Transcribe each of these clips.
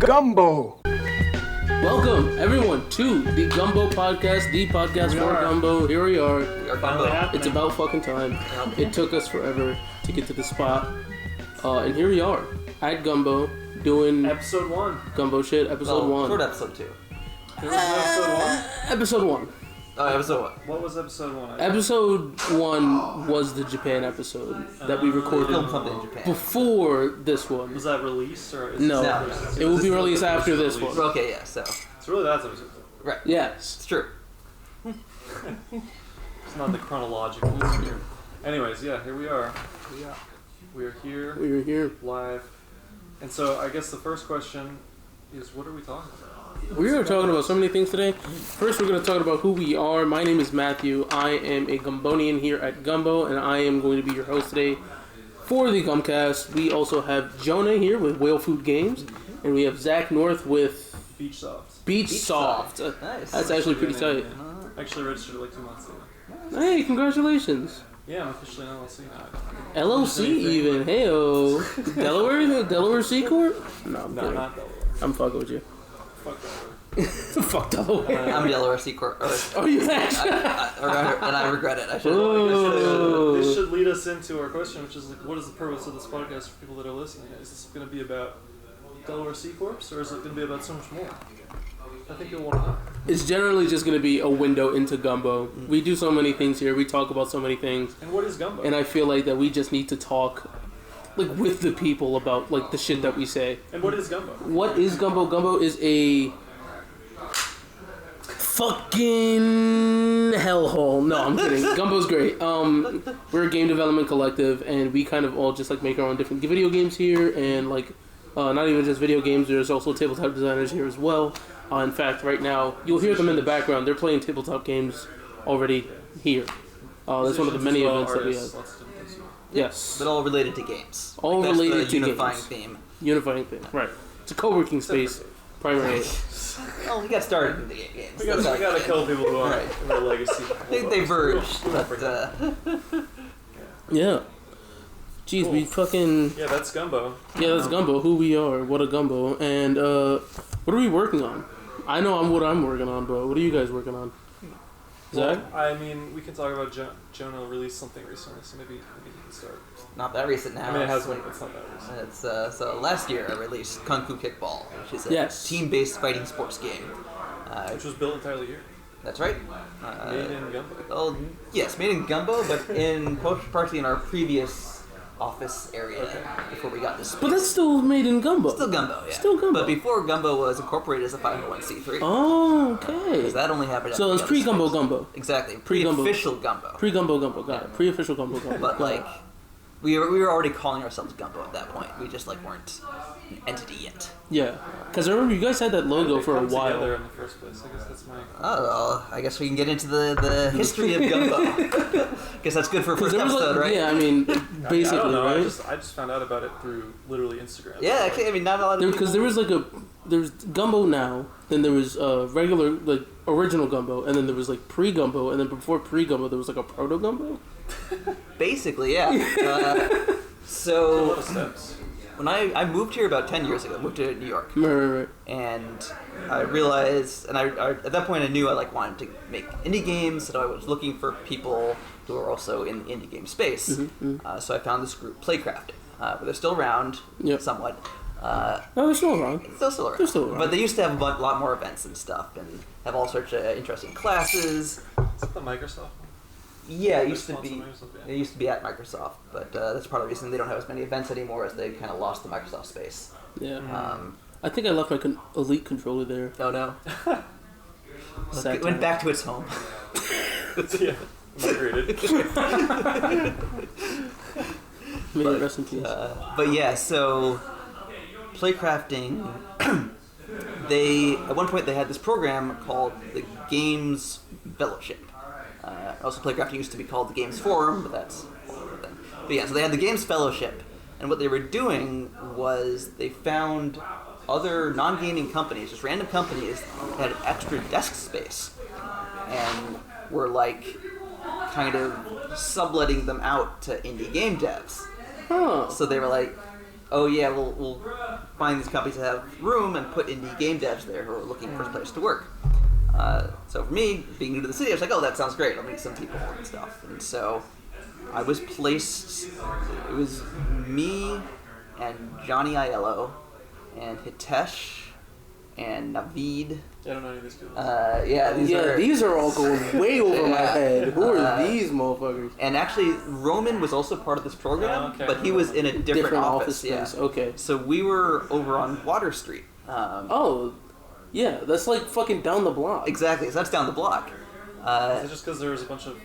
Gumbo. Welcome, everyone, to the Gumbo podcast, the podcast for Gumbo. Here we are. It's about fucking time. It took us forever to get to the spot. And here we are at Gumbo doing episode 1. Gumbo shit, episode 1. Short episode 2. It was episode 1? Episode 1. Oh, episode 1. What was episode 1? Episode 1 was the Japan episode that we recorded Filmed something in Japan. before this one. Was that released or is No. this It will be released after this one. Okay, yeah, so. It's really that's episode 2. Right. Yes. It's true. It's not the chronological here. Anyways, yeah, here we are. We are here. We were here. Live. And so I guess the first question is, what are we talking about? We are talking about so many things today. First, we're going to talk about who we are. My name is Matthew. I am a Gumbonian here at Gumbo, and I am going to be your host today for the Gumcast. We also have Jonah here with Whale Food Games, and we have Zach North with Beach Soft. Beach Soft. Nice. That's actually pretty tight. I actually registered like 2 months ago. Hey, congratulations. Yeah, I'm officially an LLC now. LOC even. Hey-o. Delaware C Corp? No, I'm No, kidding. not Delaware. I'm fucking with you. Fuck Delaware. Fuck Delaware. I'm Delaware C Corp. Oh, you actually? And I regret it. I should Oh. This should lead us into our question, which is like, what is the purpose of this podcast for people that are listening? Is this going to be about Delaware C Corps, or is it going to be about so much more? I think you'll want to know. It's generally just going to be a window into Gumbo. We do so many things here. We talk about so many things. And what is Gumbo? And I feel like that we just need to talk like with the people about like the shit that we say. And what is Gumbo? What is Gumbo? Gumbo is a fucking hellhole. No, I'm kidding. Gumbo's great. We're a game development collective, and we kind of all just like make our own different video games here, and like not even just video games. There's also tabletop designers here as well. In fact, right now you'll hear them in the background. They're playing tabletop games already here. That's one of the many events that we have. Yes. But all related to games. All That's related the to unifying games. theme. Unifying thing. Right. It's a co-working space, primarily. Well, we got started in the games. We gotta kill people who aren't in their legacy. They verged, but Yeah. Jeez, Cool. we fucking... Yeah, that's Gumbo. Yeah, that's Gumbo. Who we are. What a Gumbo. And what are we working on? I know what I'm working on, but what are you guys working on? Zach? Well, I mean, we can talk about Jonah released something recently, so maybe you can start. not that recent now. I mean, it has It's been, it's not that recent. It's so last year I released Kung Fu Kickball, which is a Yes. team-based fighting sports game. Which was built entirely here. That's right. Made in Gumbo. Oh yes, made in Gumbo, but in partially in our previous office area before we got this. But that's still made in Gumbo. Still Gumbo, yeah. Still Gumbo. But before Gumbo was incorporated as a 501c3. Oh, okay. Because that only happened. So after it's the pre-Gumbo other schools. Gumbo. Exactly. Pre-Gumbo. Pre-official Gumbo. Pre-Gumbo Gumbo, got it. Pre-official Gumbo Gumbo. But Got like, it. we were already calling ourselves Gumbo at that point. We just like weren't an entity yet. Yeah. Because I remember you guys had that logo for a Together while. in the first place. I guess that's my. Oh, well, I guess we can get into the history of Gumbo. Guess that's good for a first There was episode, like, right? yeah, I mean, I basically, don't know. right? I just found out about it through literally Instagram. Yeah, okay, I mean, not a lot of people. Because there was like there was Gumbo now, then there was regular, like, original Gumbo, and then there was like pre-Gumbo, and then before pre-Gumbo there was like a proto-Gumbo? Basically, yeah. A lot So, of steps. when I moved here about 10 years ago, moved to New York, Right. and I realized, and I at that point I knew I like wanted to make indie games, so I was looking for people who are also in the indie game space. So I found this group, Playcrafting, where they're still around, Yep. somewhat. No, they're still around. Still around. They're still around. But they used to have a lot more events and stuff, and have all sorts of interesting classes. Is that the Microsoft? Yeah, it used to Response be. to Microsoft, yeah. It used to be at Microsoft, but that's part of the reason they don't have as many events anymore, as they kind of lost the Microsoft space. Yeah. Um, I think I left my Elite controller there. oh no, Sad it went time. back to its home. Yeah. Migrated. May But, it rest in peace. But yeah, so Playcrafting, they at one point they had this program called the Games Fellowship. Also, Playcraft used to be called the Games Forum, but that's a whole other thing. But yeah, so they had the Games Fellowship, and what they were doing was they found other non-gaming companies, just random companies, that had extra desk space, and were like kind of subletting them out to indie game devs. Huh. So they were like, oh yeah, we'll find these companies that have room and put indie game devs there who are looking for a place to work. So for me, being new to the city, I was like, oh, that sounds great. I'll meet some people and stuff. And so I was placed, it was me and Johnny Aiello and Hitesh and Naveed. I don't know any of these people. These are all going way over my head. Who are Uh, these motherfuckers? And actually, Roman was also part of this program, Oh, okay. but he was in a different office. space. Yeah. Okay. So we were over on Water Street. Oh, yeah, that's like fucking down the block. Exactly. So that's down the block. Is it just because there was a bunch of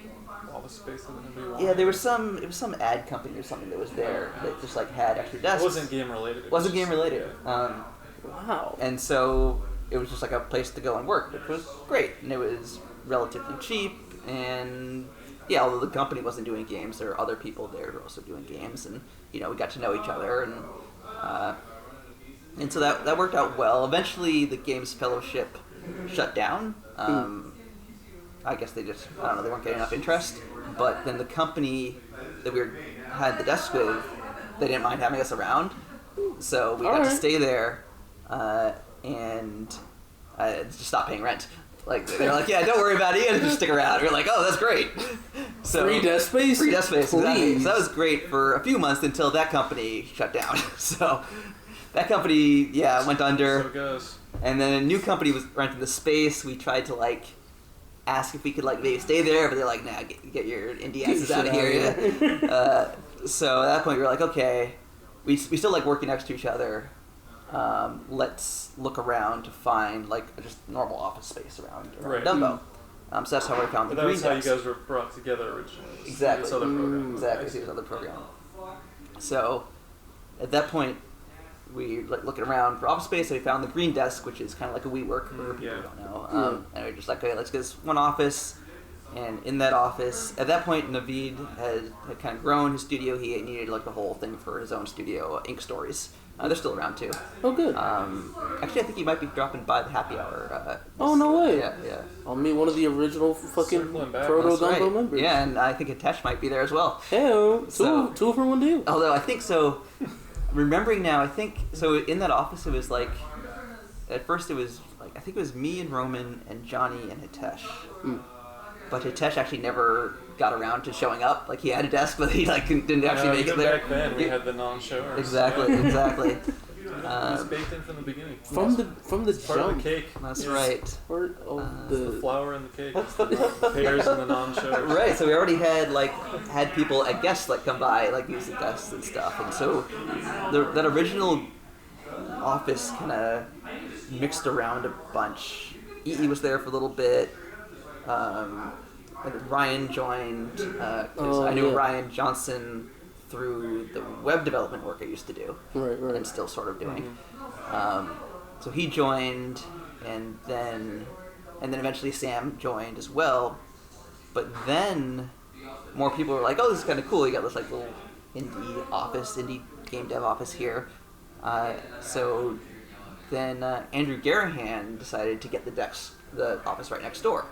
office space that nobody wanted? Yeah, it was some ad company or something that was there that just like had extra desks. It wasn't game related. It wasn't game related. Wow. And so it was just like a place to go and work, which was great. And it was relatively cheap. And yeah, although the company wasn't doing games, there were other people there who were also doing games. And, we got to know each other. And so that worked out well. Eventually, the Games Fellowship shut down. I guess they just, I don't know, they weren't getting enough interest. But then the company that had the desk with, they didn't mind having us around. So we got to stay there and just stop paying rent. Like, they're like, yeah, don't worry about it, you just stick around. We're like, oh, that's great. So free desk space? Free desk space, exactly. Please. So that was great for a few months until that company shut down. So that company, went under. So it goes. And then a new company was renting the space. We tried to, ask if we could, maybe stay there, but they're like, nah, get your indie asses out of here. Yeah. So at that point, we were like, okay, we still like working next to each other. Let's look around to find, just normal office space around Right. Dumbo. So that's how we found the But that green was how you desk. guys were brought together originally. Exactly. This other program. Exactly, through another program. So, at that point, we looking around for office space, and we found the green desk, which is kind of like a WeWork for people who don't know. And we were just like, okay, let's get this one office. And in that office, at that point, Naveed had kind of grown his studio. He needed the whole thing for his own studio, Ink Stories. They're still around too. Oh, good. Actually, I think he might be dropping by the happy hour. Oh, no way. Yeah. I'll meet one of the original fucking Circling back. Proto That's Gumbo right. members. Yeah, and I think Hitesh might be there as well. Hey-o. So- Two for one deal. Although I think so, remembering now, I think so. In that office, it was at first it was I think it was me and Roman and Johnny and Hitesh. But Hitesh actually never got around to showing up. He had a desk, but he didn't actually make it there. Back then, we had the non-showers. Exactly. It was baked in from the beginning. From the Part of jump. the cake. That's is right. Part of The flour in the cake. It's the pairs and the non-showers. Right, so we already had had people, I guess, come by, use the desks and stuff, and so that original office kind of mixed around a bunch. E.E. was there for a little bit. Ryan joined. 'Cause I knew Ryan Johnson through the web development work I used to do, Right. and still sort of doing. So he joined, and then eventually Sam joined as well. But then more people were like, "Oh, this is kind of cool. You got this little indie game dev office here." So then Andrew Garahan decided to get the office right next door.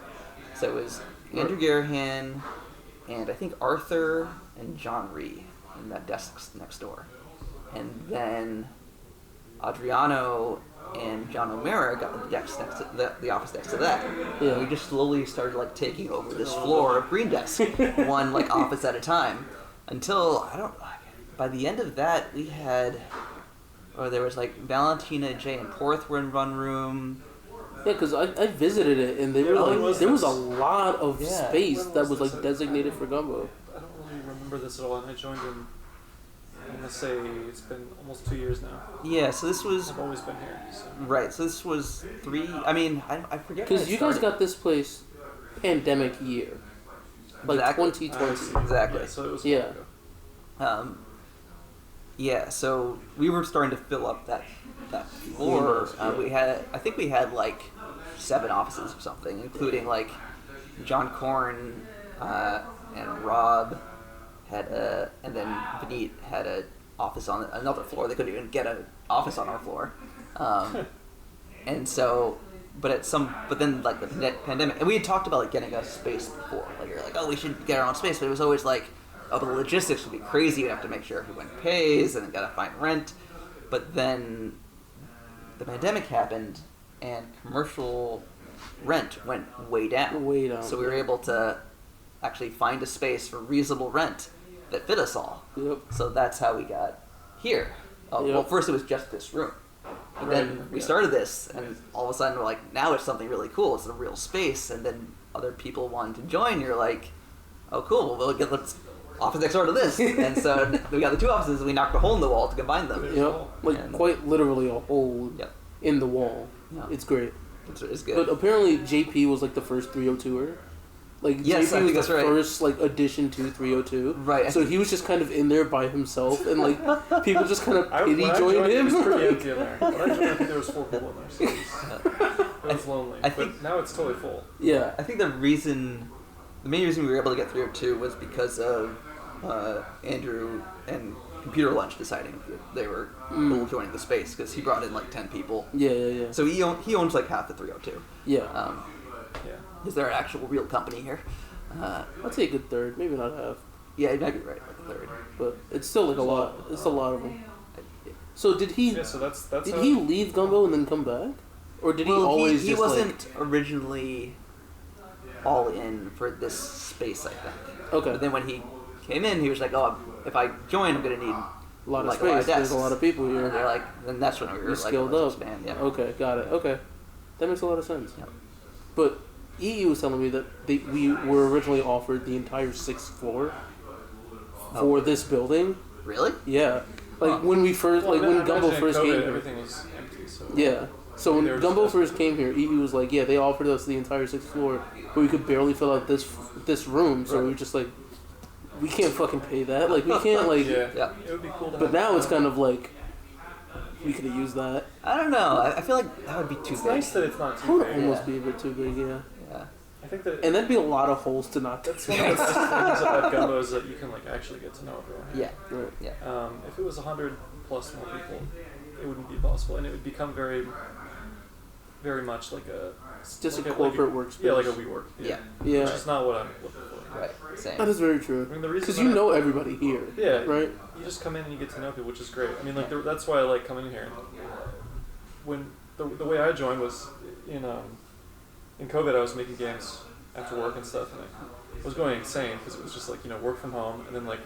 So it was Andrew Garahan and I think Arthur and John Rhee in that desk next door. And then Adriano and John O'Mara got the desk next to the office next to that. Yeah. And we just slowly started taking over this floor of green desk, one office at a time, until by the end of that we had, there was Valentina, Jay, and Porth were in one room. Yeah, because I visited it, and they were there was a lot of space that was designated for Gumbo. I don't really remember this at all, and I joined in, I'm going to say it's been almost 2 years now. Yeah, so this was... I've always been here. So. Right, so this was I forget. Because you guys got this place pandemic year. Exactly. 2020. Exactly. Yeah, so it was Yeah. So we were starting to fill up that floor. I think we had 7 offices or something, including John Korn and Rob and then Vineet had an office on another floor. They couldn't even get an office on our floor, and so. But then like the pandemic, and we had talked about like getting a space before. Like you're like, oh, we should get our own space, but it was always like, oh, but the logistics would be crazy. You have to make sure everyone pays, and then gotta find rent. But then the pandemic happened, and commercial rent went way down. Way down. So we were able to actually find a space for reasonable rent that fit us all. Yep. So that's how we got here. Yep. Well, first it was just this room. And then we started this, and all of a sudden we're like, now it's something really cool. It's a real space, and then other people wanted to join. You're like, oh, cool. Well, let's office next door to this. And so we got the two offices, and we knocked a hole in the wall to combine them. Yep, like quite literally a hole in the wall. Yeah. It's great. It's good. But apparently JP was like the first 302er. Like Yes, I JP think was that's the right. first like addition to 302. Right. So he was just kind of in there by himself, and like people just kind of pity when I joined joined, him. It was pretty empty in there. When I joined, I think there was 4 people in there. So it was lonely. But now it's totally full. Yeah. I think the main reason we were able to get 302 was because of Andrew and Computer Lunch deciding that they were joining the space, because he brought in like 10 people. Yeah. So he owns like half the 302. Yeah. Yeah. Is there an actual real company here? I'd say a good third, maybe not half, Yeah, you might be right, like a third. but it's still like a lot. It's a lot of them. So did he? Yeah, so that's Did how he leave Gumbo and then come back, or did he always he just wasn't originally all in for this space, I think. Okay. But then when he came in, he was like, "Oh, if I join, I'm gonna need a lot of like, space? There's desks." a lot of people And here. they're like, then that's when we were You're like, skilled let's up. expand. Yeah. Okay, got it. Okay, that makes a lot of sense. Yeah. But EE was telling me that we were originally offered the entire 6th floor for this building. Really? Yeah, like when we first, like when Gumbo first came here. everything was empty. So Yeah. So when They were Gumbo just- first came here, EE was like, yeah, they offered us the entire 6th floor, but we could barely fill out this room, so we were just like, we can't fucking pay that. Like we can't like. yeah, Yeah. it would be cool to But have now it's that. kind of like we could have used that. I don't know. I feel like that would be too It's big. nice that it's not It too would big. almost be a bit too big, yeah. Yeah. I think that And that'd be a lot of holes to knock. that's one of the best things about Gumbo is that you can like actually get to know everyone. Yeah. Right. Yeah. If it was 100 plus more people, it wouldn't be possible, and it would become very, very much like a Just like a corporate workspace. Yeah, like a WeWork. Yeah. Yeah. Which is not what I'm looking for. Right. Same. That is very true. I mean, the reason Because that you I- know everybody here. Yeah. Right? You just come in and you get to know people, which is great. I mean, like that's why I like coming in here. When the way I joined was in COVID, I was making games after work and stuff, and I was going insane because it was just like work from home and then like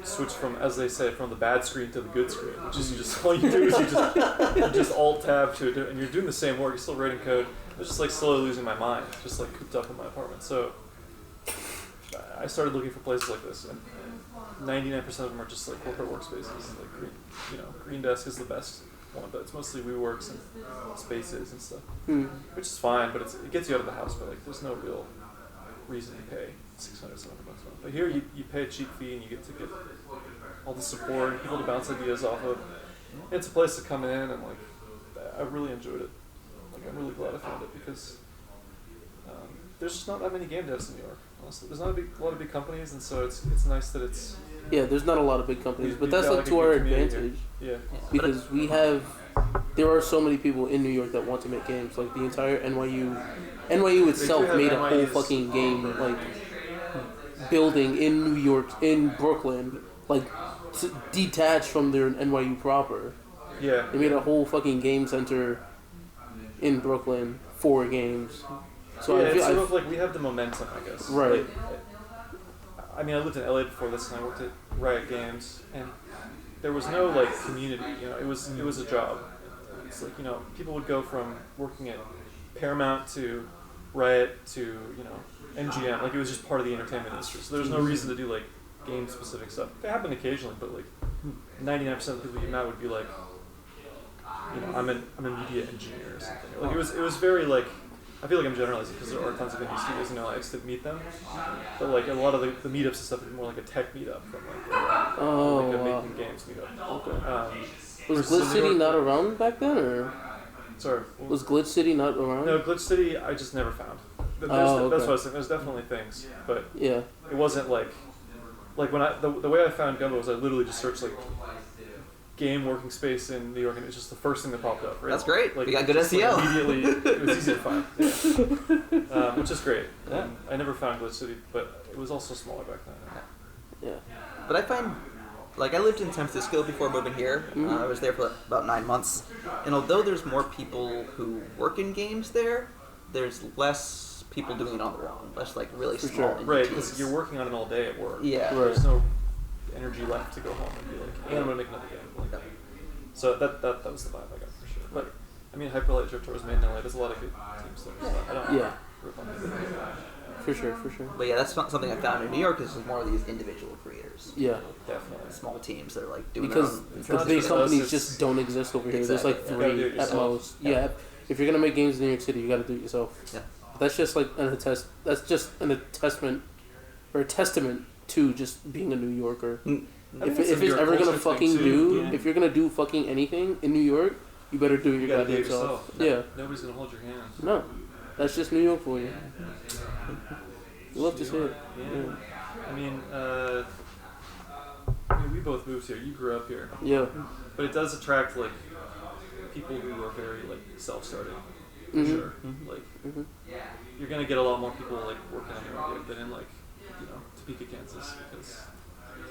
switch from, as they say, from the bad screen to the good screen, which is you just all you do is you just alt tab to it, and you're doing the same work. You're still writing code. I was just like slowly losing my mind, just like cooped up in my apartment. So I started looking for places like this, and 99% of them are just like corporate workspaces. Like Green Desk is the best one, but it's mostly WeWorks and spaces and stuff, which is fine. But it gets you out of the house, but like there's no real reason to pay $600, $700 a month. But here you pay a cheap fee and you get to get all the support and people to bounce ideas off of. It's a place to come in, and like I really enjoyed it. Like I'm really glad I found it because there's just not that many game devs in New York. Honestly, there's not a lot of big companies, and so it's nice that it's Yeah, there's not a lot of big companies, but we've that's got, like a to our good community advantage. here. Because there are so many people in New York that want to make games. Like the entire NYU itself have made a whole NYU's fucking game like building in New York, in Brooklyn, like detached from their NYU proper. Yeah. They made a whole fucking game center in Brooklyn for games. So Yeah, I it's feel sort of like we have the momentum, I guess. Right. Like, I mean, I lived in LA before this, and I worked at Riot Games, and there was no like community. It was a job. It's like people would go from working at Paramount to Riot to MGM. Like it was just part of the entertainment industry. So there was no reason to do like game specific stuff. They happened occasionally, but like 99% of the people you met would be like, I'm a media engineer or something. Like it was very like. I feel like I'm generalizing because there are tons of indie studios in LA. I used to meet them, but like a lot of the meetups and stuff is more like a tech meetup than like a making games meetup. Okay. Was so Glitch New City York- not around back then, or Sorry. was Glitch City not around? No, Glitch City I just never found. That's okay. what I was saying. There's definitely things, but Yeah. it wasn't like when the way I found Gumbo was I literally just searched like game working space in New York, and it's just the first thing that popped up. Right? That's great. Like, We got good just, SEO. Like, immediately, it was easy to find, which is great. Yeah. I never found Glitch City, but it was also smaller back then. Yeah. But I find, like, I lived in San Francisco before moving here. I was there for about 9 months. And although there's more people who work in games there, there's less people doing it on their own. Less, like, really For small sure. indie Right, teams. because you're working on it all day at work. Yeah. Right. There's no energy left to go home and be like, hey, I'm going to make another game. Like, Yeah. so that was the vibe I got for sure. But, I mean, Hyperlight Drift was made in LA. There's a lot of good teams there. So I don't Yeah. rip on anything. For sure. But yeah, that's not something I found in New York. Is more of these individual creators. Yeah. Definitely. Small teams that are like doing Because their own. the not big just companies us, just don't exist over here. There's like Exactly, yeah. You gotta do 3 it at yourself. most. Yeah. If you're gonna make games in New York City, you gotta do it yourself. Yeah. That's just like That's just an attestament, or a testament to just being a New Yorker. I think If it's a it's New York ever gonna culture thing, fucking too. if you're gonna do fucking anything in New York, you better do it You your gotta do goddamn it self. yourself. Yeah. Nobody's going to hold your hand. No. That's just New York for you. You love to see it. Yeah. I mean, we both moved here. You grew up here. Yeah. But it does attract, like, people who are very, like, self-starting. For Mhm. sure. Like, you're going to get a lot more people, like, working on their own than in, like, Topeka, Kansas. Because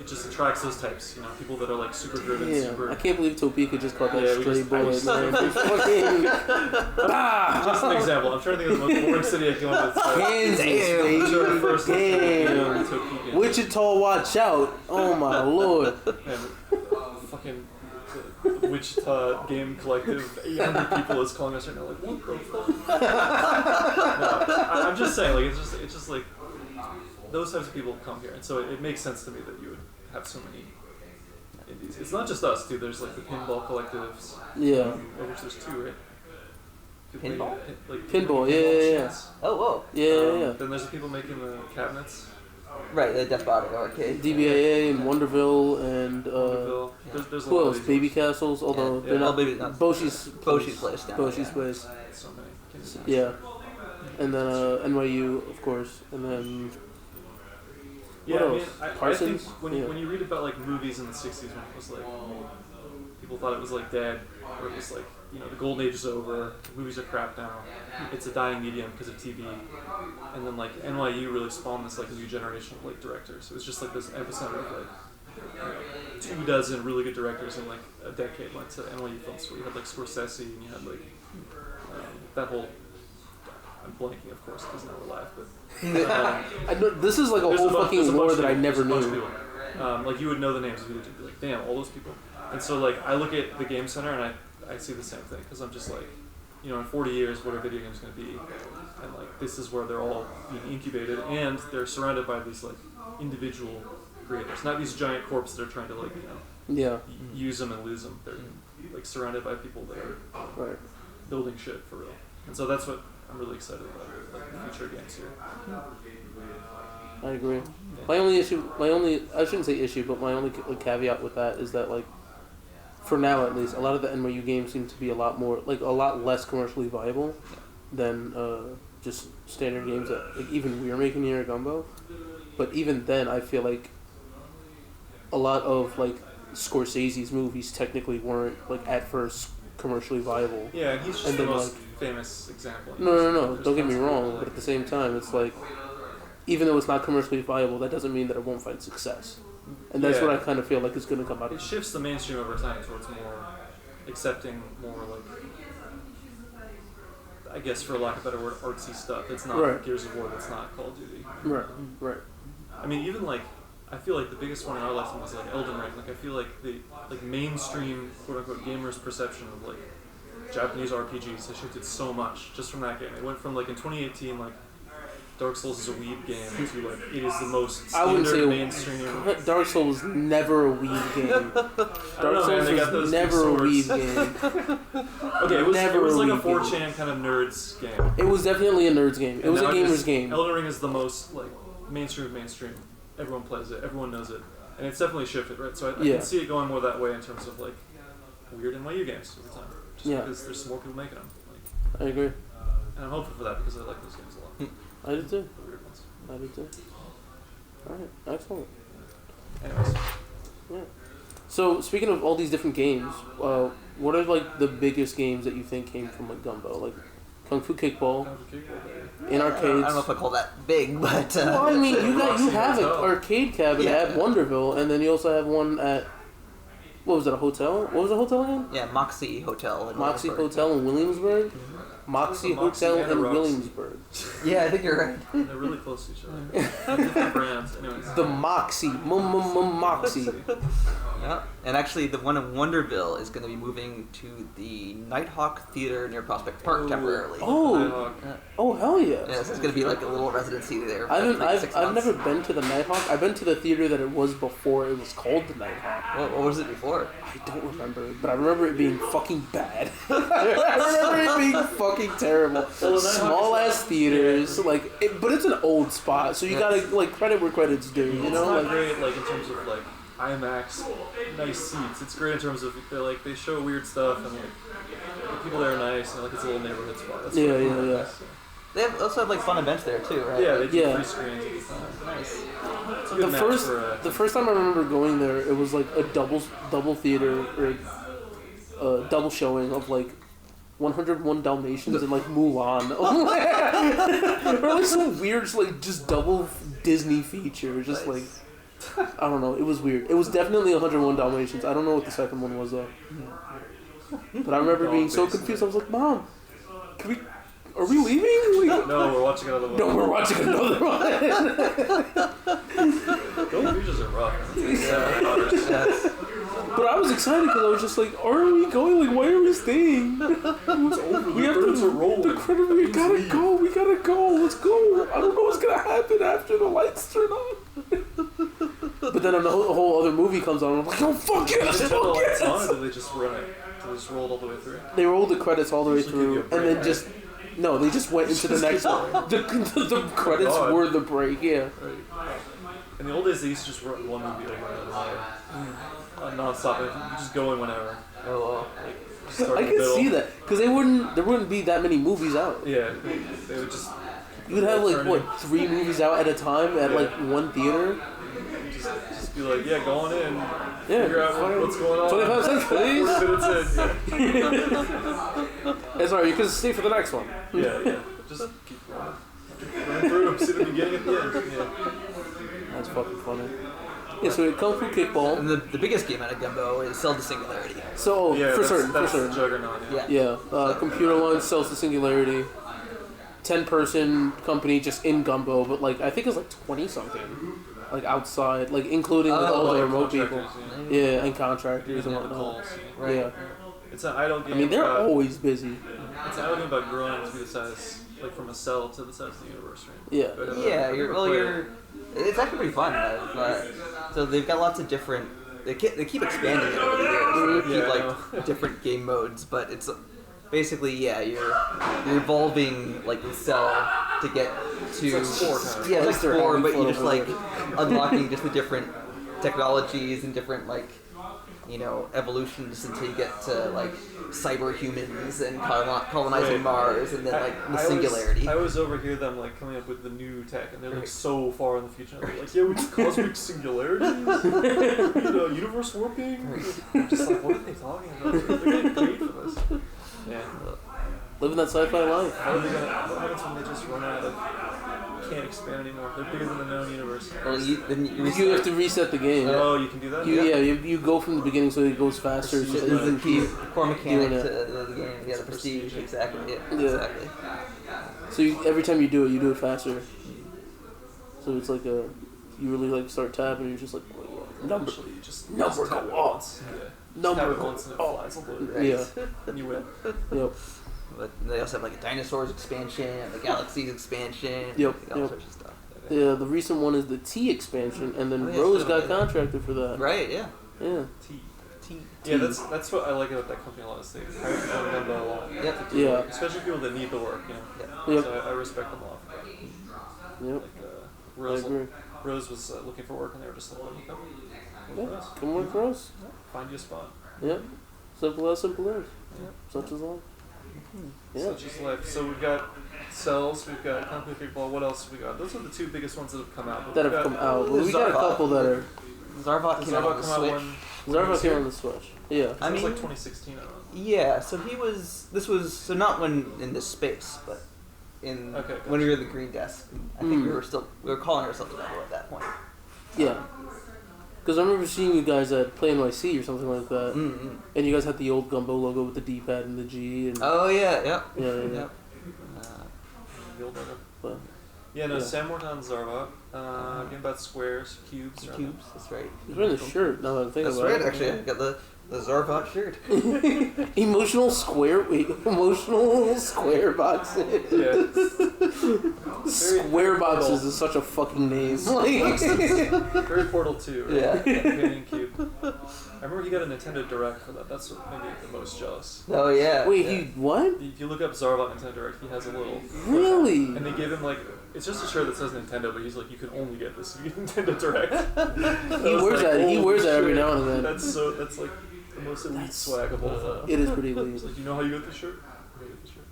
it just attracts those types, people that are, like, super driven, Yeah. super... I can't believe Topeka just caught that Yeah, we stray just- I bullet, just- man. They fucking... Just an example. I'm trying to think of the most boring city I can go into. Kansas, Damn. Sure, baby. first Damn. Topeka. Wichita, watch out. Oh, my lord. Man, fucking the Wichita Game Collective, 800 people is calling us right now, like, what the fuck? No, I'm just saying, like, it's just like, those types of people come here, and so it makes sense to me that you would have so many indies. It's not just us, dude. There's, like, the pinball collectives, Yeah. of which there's 2, right? People Pinball? like Pinball, pinball yeah. machines. Oh, whoa. Yeah. Then there's the people making the cabinets. Right, the Death Body arcade. DBAA and Wonderville and Wonderville. There's a who lot else? of these Baby ones. Castles, although Yeah. they're not. Well, maybe not. Boshi's Boshi's place down there, Boshi's yeah. place. So many. Can't even Yeah. imagine. And then NYU, of course, and then Yeah, What I mean, else? I think Parsons? when Yeah. when you read about like movies in the '60s when it was like people thought it was like dead, or it was like the golden age is over, movies are crap now, it's a dying medium because of TV, and then like NYU really spawned this like new generation of like directors. It was just like this epicenter of like 24 really good directors in like a decade went to NYU Film School. You had like Scorsese, and you had like that whole. I'm blanking, of course, because now we're live, but. I know, this is like a whole fucking lore that I never knew. Like you would know the names of people, you'd be like, damn, all those people. And so like I look at the Game Center and I see the same thing because I'm just like, in 40 years, what are video games going to be? And like this is where they're all being incubated, and they're surrounded by these like individual creators, not these giant corps that are trying to like Yeah. use them and lose them. They're like surrounded by people that are Right. building shit for real. And so that's what I'm really excited about, like the future games here. I agree. I shouldn't say issue, but my only caveat with that is that like, for now at least, a lot of the NYU games seem to be a lot less commercially viable than just standard games that like even we're making here at Gumbo. But even then, I feel like a lot of like Scorsese's movies technically weren't like at first commercially viable. Yeah, and he's just And the then, most famous example. No. There's Don't get me tons of wrong, people, but like- at the same time, it's like, even though it's not commercially viable, that doesn't mean that it won't find success. And that's Yeah. what I kind of feel like is going to come out It of shifts the mainstream over time towards more accepting, more like, I guess for lack of a better word, artsy stuff. It's not Right. Gears of War. It's not Call of Duty. Right. I mean, even like, I feel like the biggest one in our lifetime was like Elden Ring. Like, I feel like the mainstream quote unquote gamers' perception of like Japanese RPGs has shifted so much just from that game. It went from like in 2018 like Dark Souls is a weeb game to like it is the most I wouldn't standard say mainstream. Dark Souls was never a weeb game. I don't Dark know, man, Souls they got was those never a big weeb swords. game. Okay, it was Never like a a weeb 4chan kind of nerds game. It was definitely a nerd's game. It And was a now gamer's just- game. Elden Ring is the most like mainstream. Everyone plays it. Everyone knows it, and it's definitely shifted, right? So I Yeah. can see it going more that way in terms of like weird NYU games over time, just Yeah. because there's more people making them. Like, I agree. and I'm hopeful for that because I like those games a lot. I did too. The weird ones. I did too. Alright, excellent. Anyways. Yeah. So, speaking of all these different games, what are like the biggest games that you think came from like Gumbo? Like Kung Fu Kickball in arcades. I don't know if I call that big, but well, I mean, you Roxy have an Hotel. arcade cabinet at Wonderville, and then you also have one at what was it? A hotel? What was the hotel again? yeah, Moxie Hotel. In Moxie Williamsburg. Hotel in Williamsburg. Moxie Moxie Hotel and a in Roxy. Williamsburg. Yeah, I think you're right. They're really close to each other. Different brands. Anyways. The Moxie, Moxie. Yeah, and actually, the one in Wonderville is going to be moving to the Nighthawk Theater near Prospect Park temporarily. Oh, oh hell yeah! Yeah, so it's going to be like a little residency there. For I've like 6 I've months. never been to the Nighthawk. I've been to the theater that it was before it was called the Nighthawk. What was it before? I don't remember, but I remember it being fucking bad. I remember it being fucking terrible. Small ass theaters, like, but it's an old spot, so you gotta like credit where credit's due. You It's know, not like great, like in terms of like IMAX, nice seats. It's great in terms of they show weird stuff and like the people there are nice and like it's a little neighborhood spot. That's Yeah, what I yeah, find yeah. nice. They also have like fun events there too, right? Yeah, they do Yeah. free screens. Nice. It's a good match for, the first time I remember going there, it was like a double theater or double showing of like 101 Dalmatians and like Mulan, or like some weird like just double Disney feature, just like I don't know. It was weird. It was definitely 101 Dalmatians. I don't know what the second one was though, but I remember being so confused. I was like, Mom, are we leaving? Like, no, we're watching another one. no, we're watching another one. Those features are rough. Yes. But I was excited because I was just like, are we going? Like, why are we staying? It's over. We have Birds to are rolling. the credit. We gotta go. We gotta go. Let's go. I don't know what's gonna happen after the lights turn on. But then the whole other movie comes on. And I'm like, oh fuck Did yes, they turn the fuck lights on, yes. or did they just run it? Did they just roll it all the way through? They rolled the credits all the way Usually give you through, a and then break, just no. They just went into the next one. The credits God. were the break. Yeah. Right. In the old days, they used to just run one movie over and over, non-stop. You could just go in whenever. Oh, well. Like, just start I in the can middle. see that because there wouldn't be that many movies out. Yeah, they would just. You would have like turn what 3 movies out at a time at like one theater. Just be like, yeah, go on in. Yeah, Figure out fine. what's going on. 25 cents, please. 40 minutes in. Hey, sorry, you can stay for the next one. Yeah. Just keep running. Run through them, see the beginning at the end. Yeah. That's fucking funny. Yeah, so we had Kung Fu Kickball. And the biggest game out of Gumbo is Cell to Singularity. So, Yeah, for that's certain. the juggernaut. Yeah. Yeah, computer one, Cells to Singularity. 10-person company just in Gumbo, but like, I think it's like 20-something. Like outside, like including like, all the remote people. contractors, Yeah, and contractors and Using the whatnot. calls. Right. Yeah. It's an idle game. I mean, they're about, always busy. It's an idle game about growing to be the size, like from a cell to the size of the universe, right? Yeah. But, Yeah, I've never played it. it's actually pretty fun. So they've got lots of different. They keep expanding it over the years. They Yeah, I keep like different game modes, but it's basically you're evolving like the cell to get to It's like Spore kind of. yeah, it's like Like they're Spore, having but fun you're just over like unlocking just the different technologies and different like evolutions until you get to like cyber humans and colonizing Right. Mars and then like the I singularity. I always overhear them like coming up with the new tech, and they're like so far in the future. They're like, yeah, we do cosmic singularities, universe warping. I'm just like, what are they talking about? They're getting paid for this. Yeah. Living that sci-fi life. What happens when they just run out of can't expand anymore? They're bigger than the known universe. Well, then you You have to reset the game. Oh, you can do that. You go from the beginning so it goes faster. So Prestige, you This is can the key keep core mechanic doing to it. the game. Yeah, the prestige. Exactly. Yeah, Yeah. exactly. So every time you do it faster. So it's like you really like start tapping. And you're just like number Actually, you just Number tap go it up. once. Yeah. number Tap it go once and it up. flies all the way. Right. Yeah. And you win. Yep. But they also have like a dinosaurs expansion, the galaxies expansion, Yep, all yep. sorts of stuff. Yeah. The recent one is the T expansion, and then Oh, yeah, Rose so- got contracted for that. Right? Yeah. Yeah. T. Yeah, that's what I like about that company a lot. Is they hire people on Gumbo a lot. Yep. To do work, Yeah. especially people that need the work. Yeah. Yep. So I respect them a lot for that. Yep. Like I Rose, agree. Rose was looking for work, and they were just like, "Let me come. Work for Yeah. us. Come work for us. Find you a spot." Yep. Simple as. Yep. Such as life. Such is life. So we've got Cells, we've got Concrete Kickball. What else have we got? Those are the two biggest ones that have come out. That have come out. Well, we got a couple that are. Zarvot came out on the Switch. Zarvot came on the Switch. Yeah. I mean, it was like 2016. I don't know. Yeah, so this was not when in this space, but when we were at the Green Desk. I think we were calling ourselves Double at that point. Yeah. Because I remember seeing you guys at Play NYC or something like that, and you guys had the old Gumbo logo with the D-pad and the G. And oh yeah, yep. Yeah. The old logo. But, Sam worked on Zarvot. Game about squares, cubes. Cubes, that's right. He's wearing the shirt. Now that I think about it. That's right. Actually, I got the Zarvot shirt. Emotional square boxes. Yeah. Square boxes is such a fucking name. Very Portal 2, right? Yeah. Painting cube. I remember he got a Nintendo Direct for that. That's what made me the most jealous. Oh yeah. Wait, he what? If you look up Zarvot Nintendo Direct, he has a little. Really? And they give him like. It's just a shirt that says Nintendo, but he's like, you can only get this if you get Nintendo Direct. He wears that. He wears that every now and then. That's like the most elite swag of all time. It is pretty elite. Like, you know how you got this shirt?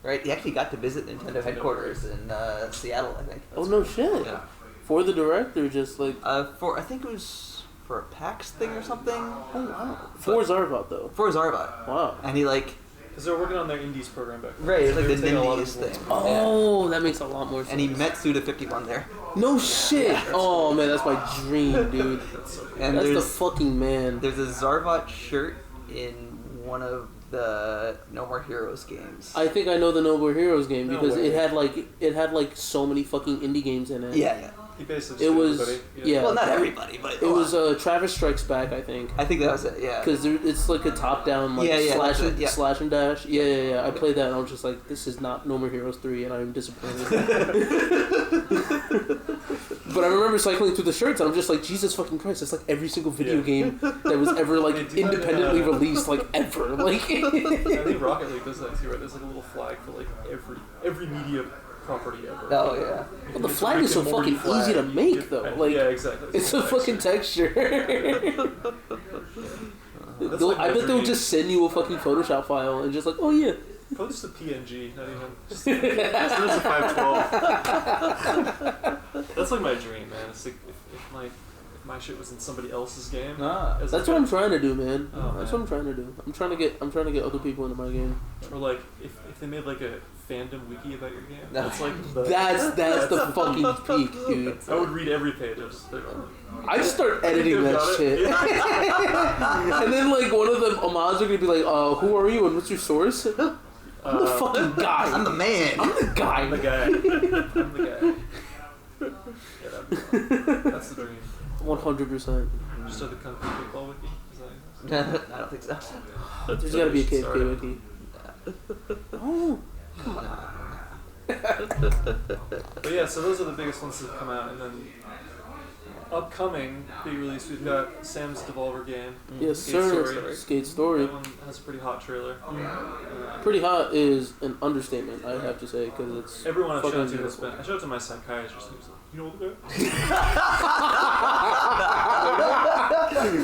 Right, he actually got to visit Nintendo headquarters in Seattle, I think. Oh no shit! Yeah. For the direct or just like? I think it was for a PAX thing or something. Oh wow! For Zarvot though. For Zarvot. Wow. And he because they're working on their indies program back then. Right, So like they the were taking a lot of Nindies people's- thing. Oh, that makes a lot more sense. And he met Suda51 there. No shit! Oh man, that's my dream, dude. And That's the fucking man. There's a Zarvot shirt in one of the No More Heroes games. I think I know the No More Heroes game No because way. it had like so many fucking indie games in it. Yeah. He basically It sued was everybody. yeah. Well, not everybody, but It was Travis Strikes Back, I think. I think that was it. Yeah. Because it's like a top-down like that's it, yeah. slash and dash. Yeah. I played that and I was just like, this is not No More Heroes 3, and I'm disappointed. But I remember cycling through the shirts, and I'm just like, Jesus fucking Christ! That's like every single video game that was ever like independently released, like ever. Like. I think Rocket League does that too, right? There's like a little flag for like every media property ever. Oh yeah. Well, the flag is so fucking easy to make, though. Like, yeah, exactly. It's a fucking texture. Like I bet they'll just send you a fucking Photoshop file and just like, oh yeah. Probably just a PNG, not even. Just a 512. That's like my dream, man. It's like if my shit was in somebody else's game. That's what I'm trying to do, man. Oh, That's man. what I'm trying to do. I'm trying to get other people into my game. Or like if they made like a fandom wiki about your game. That's like That's the fucking peak, dude. I would read every page. I just start editing that shit. And then like one of the mods are gonna be like, who are you and what's your source? I'm the fucking guy. I'm the man. I'm the guy. I'm the guy. Yeah, that'd be fun. That's the dream. 100%. Just start the Concrete Kickball wiki. Is that I don't think so. There's gotta be a KFK Sorry. wiki. Oh. But yeah, so those are the biggest ones that have come out, and then upcoming big release, we've got Sam's Devolver game. Yes, Skate sir. Story. Skate Story. That one has a pretty hot trailer. Pretty hot is an understatement, I have to say, because it's Everyone I've shown fucking to has beautiful. been. I showed it to my psychiatrist, and he was like, "You know what the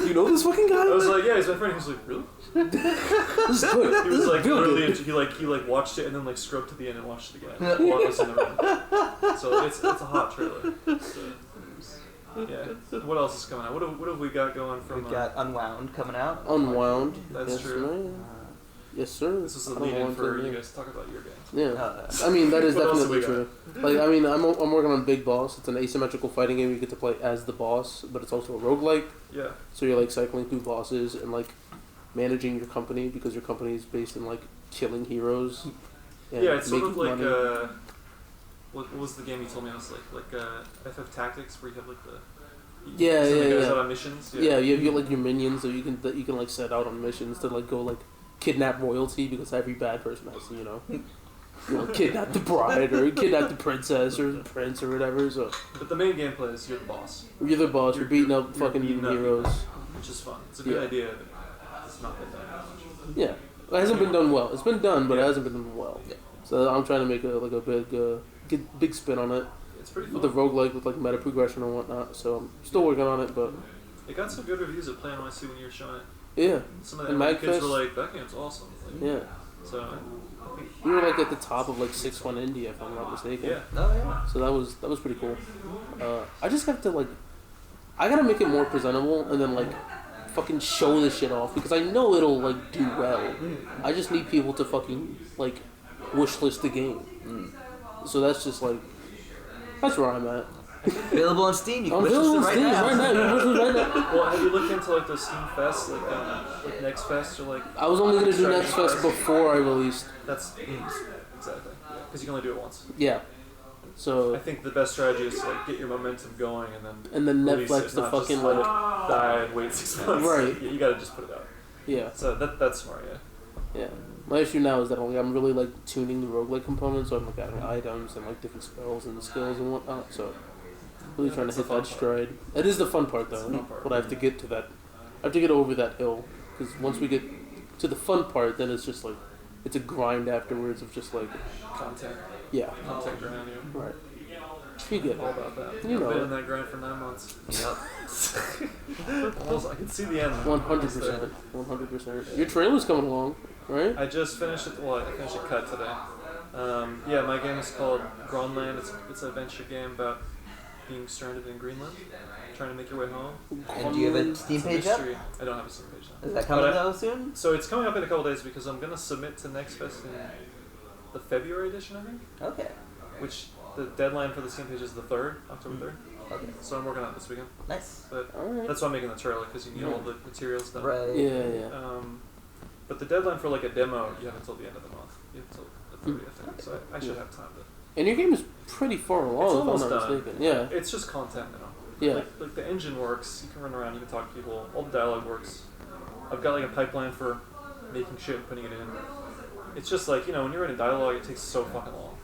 You know this fucking guy? I was like, "Yeah, he's my friend." He was like, "Really?" This is good. He was like really into. He watched it and then like scrubbed to the end and watched it again while I was in the room. So it's a hot trailer. So, yeah. What else is coming out? What have we got going from? We've got Unwound coming out. Unwound. That's yes, true. Man. Yes, sir. This was the I don't lead-in want for to, you yeah. guys to talk about your games. Yeah. I mean, that is What else have definitely we true. Like, I mean, I'm working on Big Boss. It's an asymmetrical fighting game. You get to play as the boss, but it's also a roguelike. Yeah. So you're like cycling through bosses and like managing your company because your company is based in like killing heroes. And Yeah, it's sort of making like money. what was the game you told me it was like FF Tactics where you have like the Yeah, send the yeah, guys yeah. out on missions. Yeah, you have like your minions that you can like set out on missions to like go like kidnap royalty because every bad person has to, you know, kidnap the bride or kidnap the princess or the prince or whatever. So But the main gameplay is you're the boss, you're the boss. You're beating up you're fucking beating up heroes. which is fun. It's a good idea. But it's not been done that much. Yeah, it hasn't been done well. It's been done, but it hasn't been done well. Yeah. So I'm trying to make a big spin on it It's pretty with fun. the roguelike with like meta progression and whatnot. So I'm still working on it, but It got some good reviews at Play NYC when you were showing it. yeah, Some of the And kids Magfest? were like, "That game's awesome." Like, yeah. So I think, We were like at the top of like 6-1 Indie, if I'm not mistaken. yeah. Oh yeah. So that was pretty cool. I just have to like, I gotta make it more presentable and then like fucking show this shit off because I know it'll like do well. I just need people to fucking like wish list the game. So that's just like, that's where I'm at. Available on Steam. You can I'm wish list available it on right Steam now. right now. You can wish list right now. Well, have you looked into like those Steam Fest, like Next Fest or like? I was only gonna do Sorry, Next Fest before I released. That's exactly because you can only do it once. Yeah. So I think the best strategy is to like get your momentum going and then release Netflix it, the not just fucking let like, it die and wait 6 months. Right. You gotta just put it out. yeah. So that's smart. Yeah. Yeah. My issue now is that I'm really like tuning the roguelike components, so I'm like adding items and like different spells and skills and whatnot. So really trying to That's hit the fun that stride. It is the fun part though, the fun part. but I have to get to that. I have to get over that hill because once we get to the fun part, then it's just like it's a grind afterwards of just like Content grind. Yeah. right. You get All it. about that. You know I've been it. in that grind for 9 months. Yep. I can see the end. 100%. 100%. Your trailer's coming along, right? I just finished it. Well, I finished a cut today. Yeah, my game is called Greenland. It's an adventure game about being stranded in Greenland, trying to make your way home. And do you have a Steam It's a page up? mystery. I don't have a Steam page now. Is that coming But though soon? So it's coming up in a couple days because I'm gonna submit to Next Fest in the February edition, I think. Okay. Which the deadline for the Steam page is the 3rd, October 3rd. Okay. So I'm working on it this weekend. Nice. But Alright. that's why I'm making the trailer because you need all the materials done. Right. Yeah. But the deadline for like a demo, you have until the end of the month. You have until the 30th, I think. So I should have time to. And your game is pretty far along, It's if almost I'm not done. mistaken. Yeah. It's just content now. Yeah. Like the engine works. You can run around. You can talk to people. All the dialogue works. I've got like a pipeline for making shit and putting it in. It's just like when you're writing dialogue, it takes so fucking long.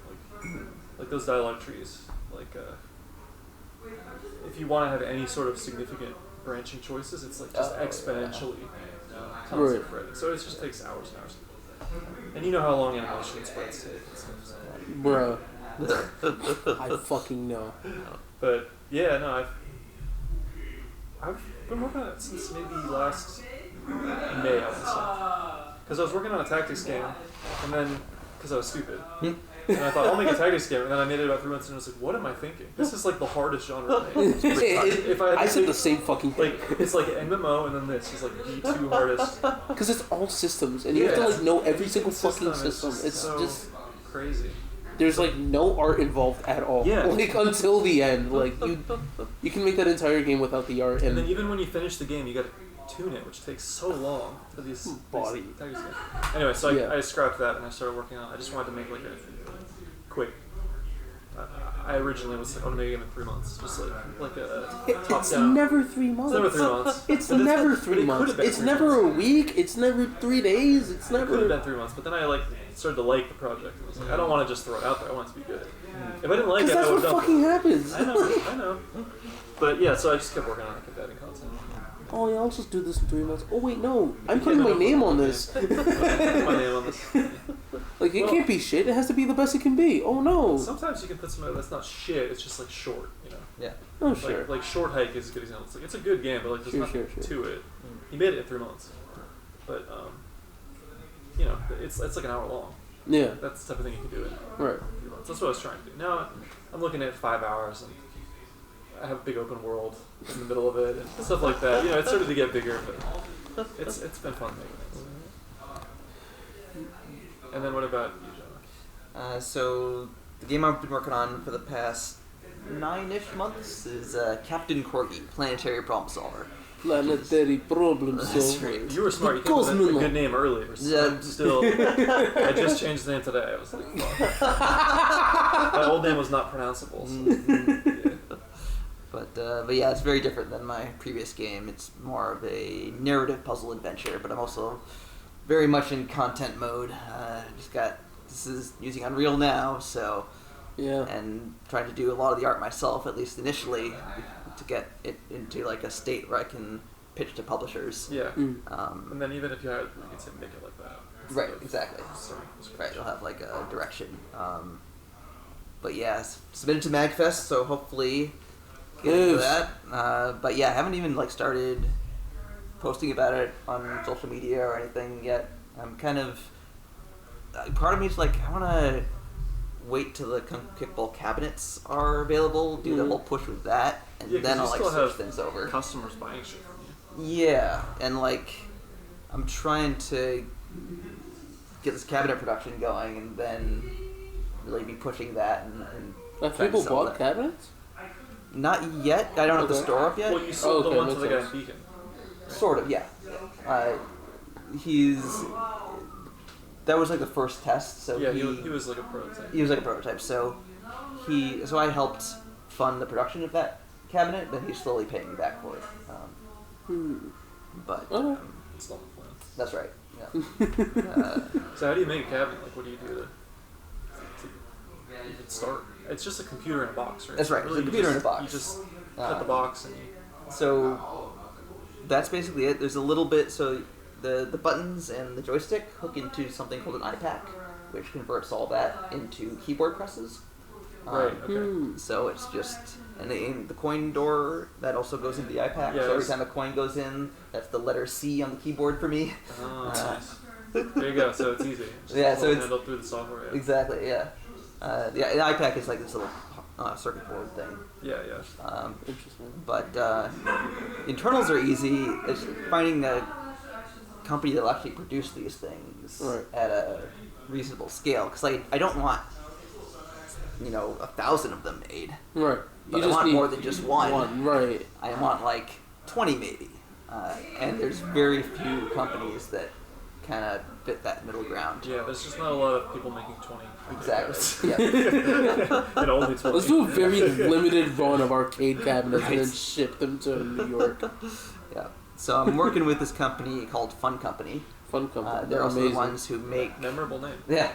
Like those dialogue trees. Like if you want to have any sort of significant branching choices, it's like just exponentially tons Right. of writing. So it just takes hours and hours. And you know how long animation spreads take and stuff. So. Bruh. I fucking know. But yeah, no, I've been working on it since maybe last May, I would say. Because I was working on a tactics game, and then because I was stupid, and I thought I'll make a tactics game, and then I made it about 3 months, and I was like, what am I thinking? This is like the hardest genre to make. If I had I to said pick- the same fucking thing. like it's like MMO, and then this is like the two hardest. Because it's all systems, and you have to like know every single fucking system. It's It's so just crazy. there's like no art involved at all. Yeah. Like until the end, like you can make that entire game without the art. And then And even when you finish the game, you got to tune it, which takes so long for these Body. tactics games. Anyway, so Yeah. I scrapped that and I started working on it. I just wanted to make like a quick. I originally was like, I want to make a game in 3 months, just like a top it's down. never 3 months. It's never 3 months. It's But never but 3 it could months. have been It's 3 never months. a week. It's never 3 days. It's It could have never. been 3 months, but then I started to like the project. I was like, I don't want to just throw it out there. I want it to be good. If I didn't like Because it, I that's would what have fucking dumped happens. it. I know. But yeah, so I just kept working on it, kept adding content. Oh yeah, I'll just do this in 3 months. Oh wait, no, I'm putting my name on this. Put my name on this. Like it can't be shit. It has to be the best it can be. Oh no. Sometimes you can put something that's not shit. It's just like short, Yeah. Oh Like, sure. like Short Hike is a good example. It's like it's a good game, but like there's Sure, nothing sure. to it. He made it in 3 months, but it's like an hour long. Yeah. That's the type of thing you can do in Right. 3 months. That's what I was trying to do. Now I'm looking at 5 hours, and I have a big open world in the middle of it and stuff like that. It's started to get bigger, but it's been fun making it. And then what about you, Jonah? So the game I've been working on for the past 9-ish months is Captain Corgi, Planetary Problem Solver. Planetary problem That's solver. right. You were smart. You came up with a Cosmonaut. good name early. Yeah. Still, I just changed the name today. I was like, fuck. My old name was not pronounceable. So. But yeah, it's very different than my previous game. It's more of a narrative puzzle adventure, but I'm also very much in content mode. This is using Unreal now, so Yeah. and trying to do a lot of the art myself, at least initially, to get it into like a state where I can pitch to publishers. Yeah. Mm. And then even if you had, you could say make it like that. Right, exactly. Sorry. Right, it'll have like a direction. But yeah, submitted to MagFest, so hopefully get into Yes. that. But yeah, I haven't even like started posting about it on social media or anything yet. I'm kind of part of me is like, I want to wait till the kickball cabinets are available, do the whole push with that, and then I'll like switch things over. Customers buying shit from you. Yeah, and like I'm trying to get this cabinet production going, and then really be pushing that and Have people bought cabinets? Not yet. I don't have the store up yet. Well, you sold the one to the guy in Beacon. Sort of, yeah. That was like the first test, so yeah, he was like a prototype. He was like a prototype, so I helped fund the production of that cabinet, but he's slowly paying me back for it. But it's not the plan. That's right. Yeah. So how do you make a cabinet? Like, what do you do to even start? It's just a computer in a box, right? That's right. Really, it's a computer in a box. You just cut the box and. So that's basically it. There's a little bit. So the buttons and the joystick hook into something called an iPack, which converts all that into keyboard presses. Right. Okay. So it's just and the coin door that also goes into the iPack. Yeah, so every time a coin goes in, that's the letter C on the keyboard for me. Oh, nice. There you go. So it's easy. Just so it's handled through the software. Yeah. Exactly. Yeah. The iPack is like this little circuit board thing. Yeah. Interesting. But internals are easy. It's finding a company that will actually produce these things at a reasonable scale. Because I don't want 1,000 of them made. Right. But I want more than just one. Right. I want like 20 maybe. And there's very few companies that kind of fit that middle ground. Yeah, there's just not a lot of people making 20. Exactly. Yeah. And only 20. Let's do a very limited run of arcade cabinets and then ship them to New York. Yeah. So I'm working with this company called Fun Company. Fun Company. They're also amazing. the ones who make... Memorable name. Yeah.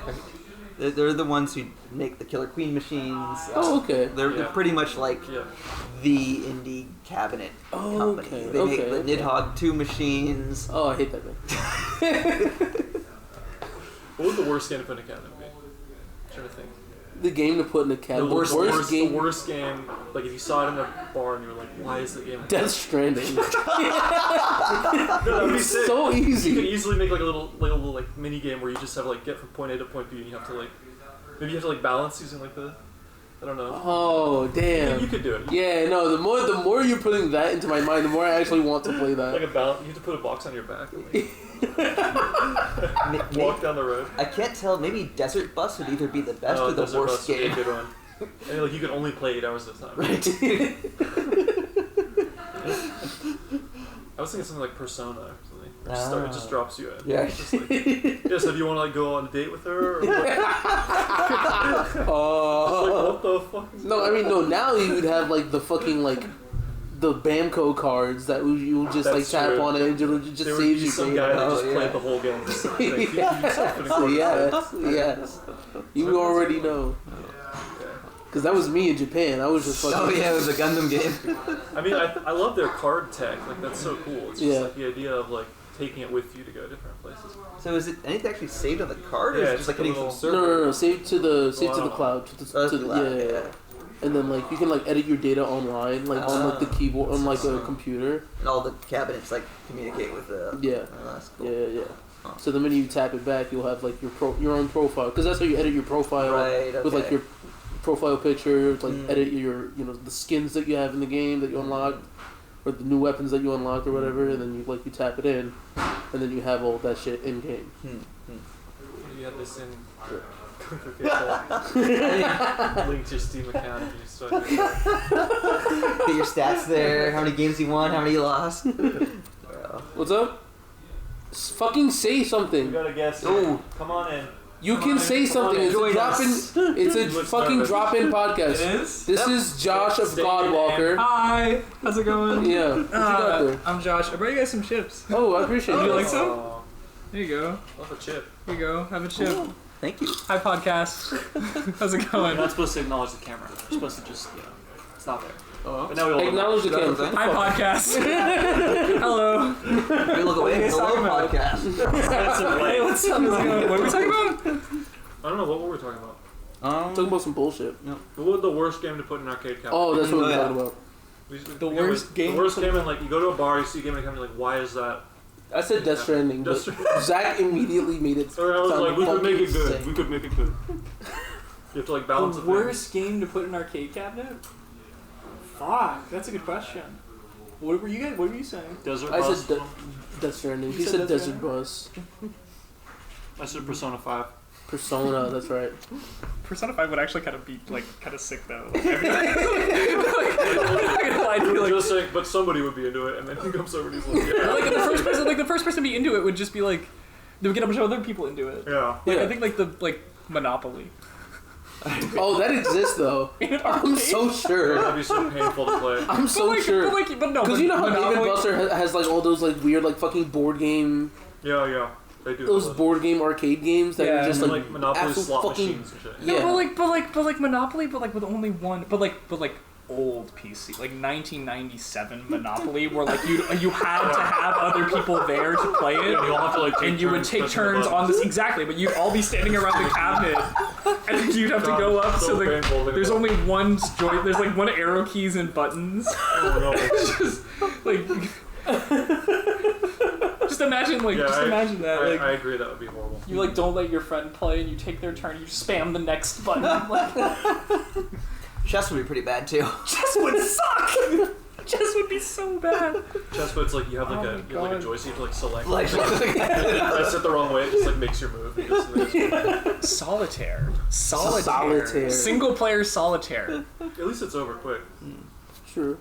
They're the ones who make the Killer Queen machines. Oh, okay. They're pretty much like the indie cabinet company. Okay. They make the Nidhogg 2 machines. Oh, I hate that thing. What would the worst game to put in a cabinet be? I'm trying to think. The game to put in a cabinet. The worst game. The worst game. Like if you saw it in a bar and you were like, "Why is the game?" Death Stranding. No, that'd be sick. So easy. You could easily make like a little mini game where you just have to get from point A to point B, and you have to maybe you have to balance using the. I don't know. Oh damn! You could do it. Yeah, no. The more you're putting that into my mind, the more I actually want to play that. Like a balance, you have to put a box on your back. And, walk down the road. I can't tell. Maybe Desert Bus would either be the best or the Desert worst Bus would be game. a good one. And you can only play 8 hours at a time. Right. I was thinking something like Persona or something. It just drops you in. Yeah. It's just so if you want to go on a date with her, or what? What the fuck? No, I mean no. Now you would have the fucking the Bamco cards that you would just tap on it and it just saves you. Some guy that just played the whole game. Yes. You already know. Because that was me in Japan. I was just fucking... Oh yeah, it was a Gundam game. I mean, I love their card tech. That's so cool. It's just the idea of taking it with you to go different places. So is it anything actually saved on the card, or is it just hitting some server? No. Save to the cloud. To the cloud. Yeah. And then you can edit your data online, on the keyboard on a computer. And all the cabinets communicate with the. Yeah. Oh, that's cool. Yeah. Huh. So the minute you tap it back, you'll have your own profile, because that's how you edit your profile with your profile picture, edit your the skins that you have in the game that you unlocked, or the new weapons that you unlocked or whatever, and then you tap it in, and then you have all that shit in game. You have this in. Link to your Steam account and you start. Get your stats there. How many games you won? How many you lost? What's up? Fucking say something. You gotta guess. Oh, come on in. You can say something. It's a drop-in. It's a fucking drop-in podcast. It is? This is Josh of Godwalker. Hi. How's it going? Yeah. What you got there? I'm Josh. I brought you guys some chips. Oh, I appreciate it. Would you like some? There you go. Love a chip. Here you go. Have a chip. Ooh, thank you. Hi, podcast. How's it going? You're not supposed to acknowledge the camera. You're supposed to just, stop there. But now we all Acknowledge the camera. Hi, podcast. Hello. We look away. Hello, podcast. Hey, what's up? What are we talking about? I don't know what were we talking about. Talking about some bullshit. What was the worst game to put in an arcade cabinet? Oh, that's what we're talking about. The worst game in you go to a bar, you see a game in a cabinet, why is that I said Death Stranding, but Zach immediately made it. So I was sound like, we could make it good. sick. We could make it good. You have to like balance The it. worst game to put in an arcade cabinet? Fuck, that's a good question. What were you saying? Desert I Bus. said Death Stranding. He said said Death Desert Stranding? Bus. I said Persona 5. Persona, that's right. Persona 5 would actually kind of be like kind of sick though. Like, Just saying, but somebody would be into it, and then he comes over and he's like, yeah. like the first person to be into it would just be like they would get a bunch of other people into it. Yeah. Like, Yeah. I think like the Monopoly. Oh, that exists though. I'm so sure. That'd be so painful to play. I'm so sure. But no, Because you know how David Monopoly, Buster has like all those like weird like fucking board game, Yeah. They do. those board game arcade games that Yeah. are just and like like Monopoly absolute slot fucking- machines and shit. Yeah. No, but like Monopoly, but like with only one, but like old PC, like 1997 Monopoly, where like you had to have other people there to play it, Yeah, you all have to like take and you would turns take pressing the turns on buttons. this exactly, but you'd all be standing around the cabinet, and then you'd have to go up. So like, painful. there's only one joy. There's like one arrow keys and buttons. Oh no. Just like. Just imagine, like, Yeah, imagine that. Like, I agree, that would be horrible. you like don't let your friend play, and you take their turn, you spam the next button. Like, Chess would be pretty bad too. chess would suck. Chess would be so bad. Chess, but it's like you have like Oh a my you have like a God. joystick to like select. Like, Press it the wrong way, it just like makes your move. And just, Solitaire. Solitaire. Single player solitaire. at least it's over quick. Sure.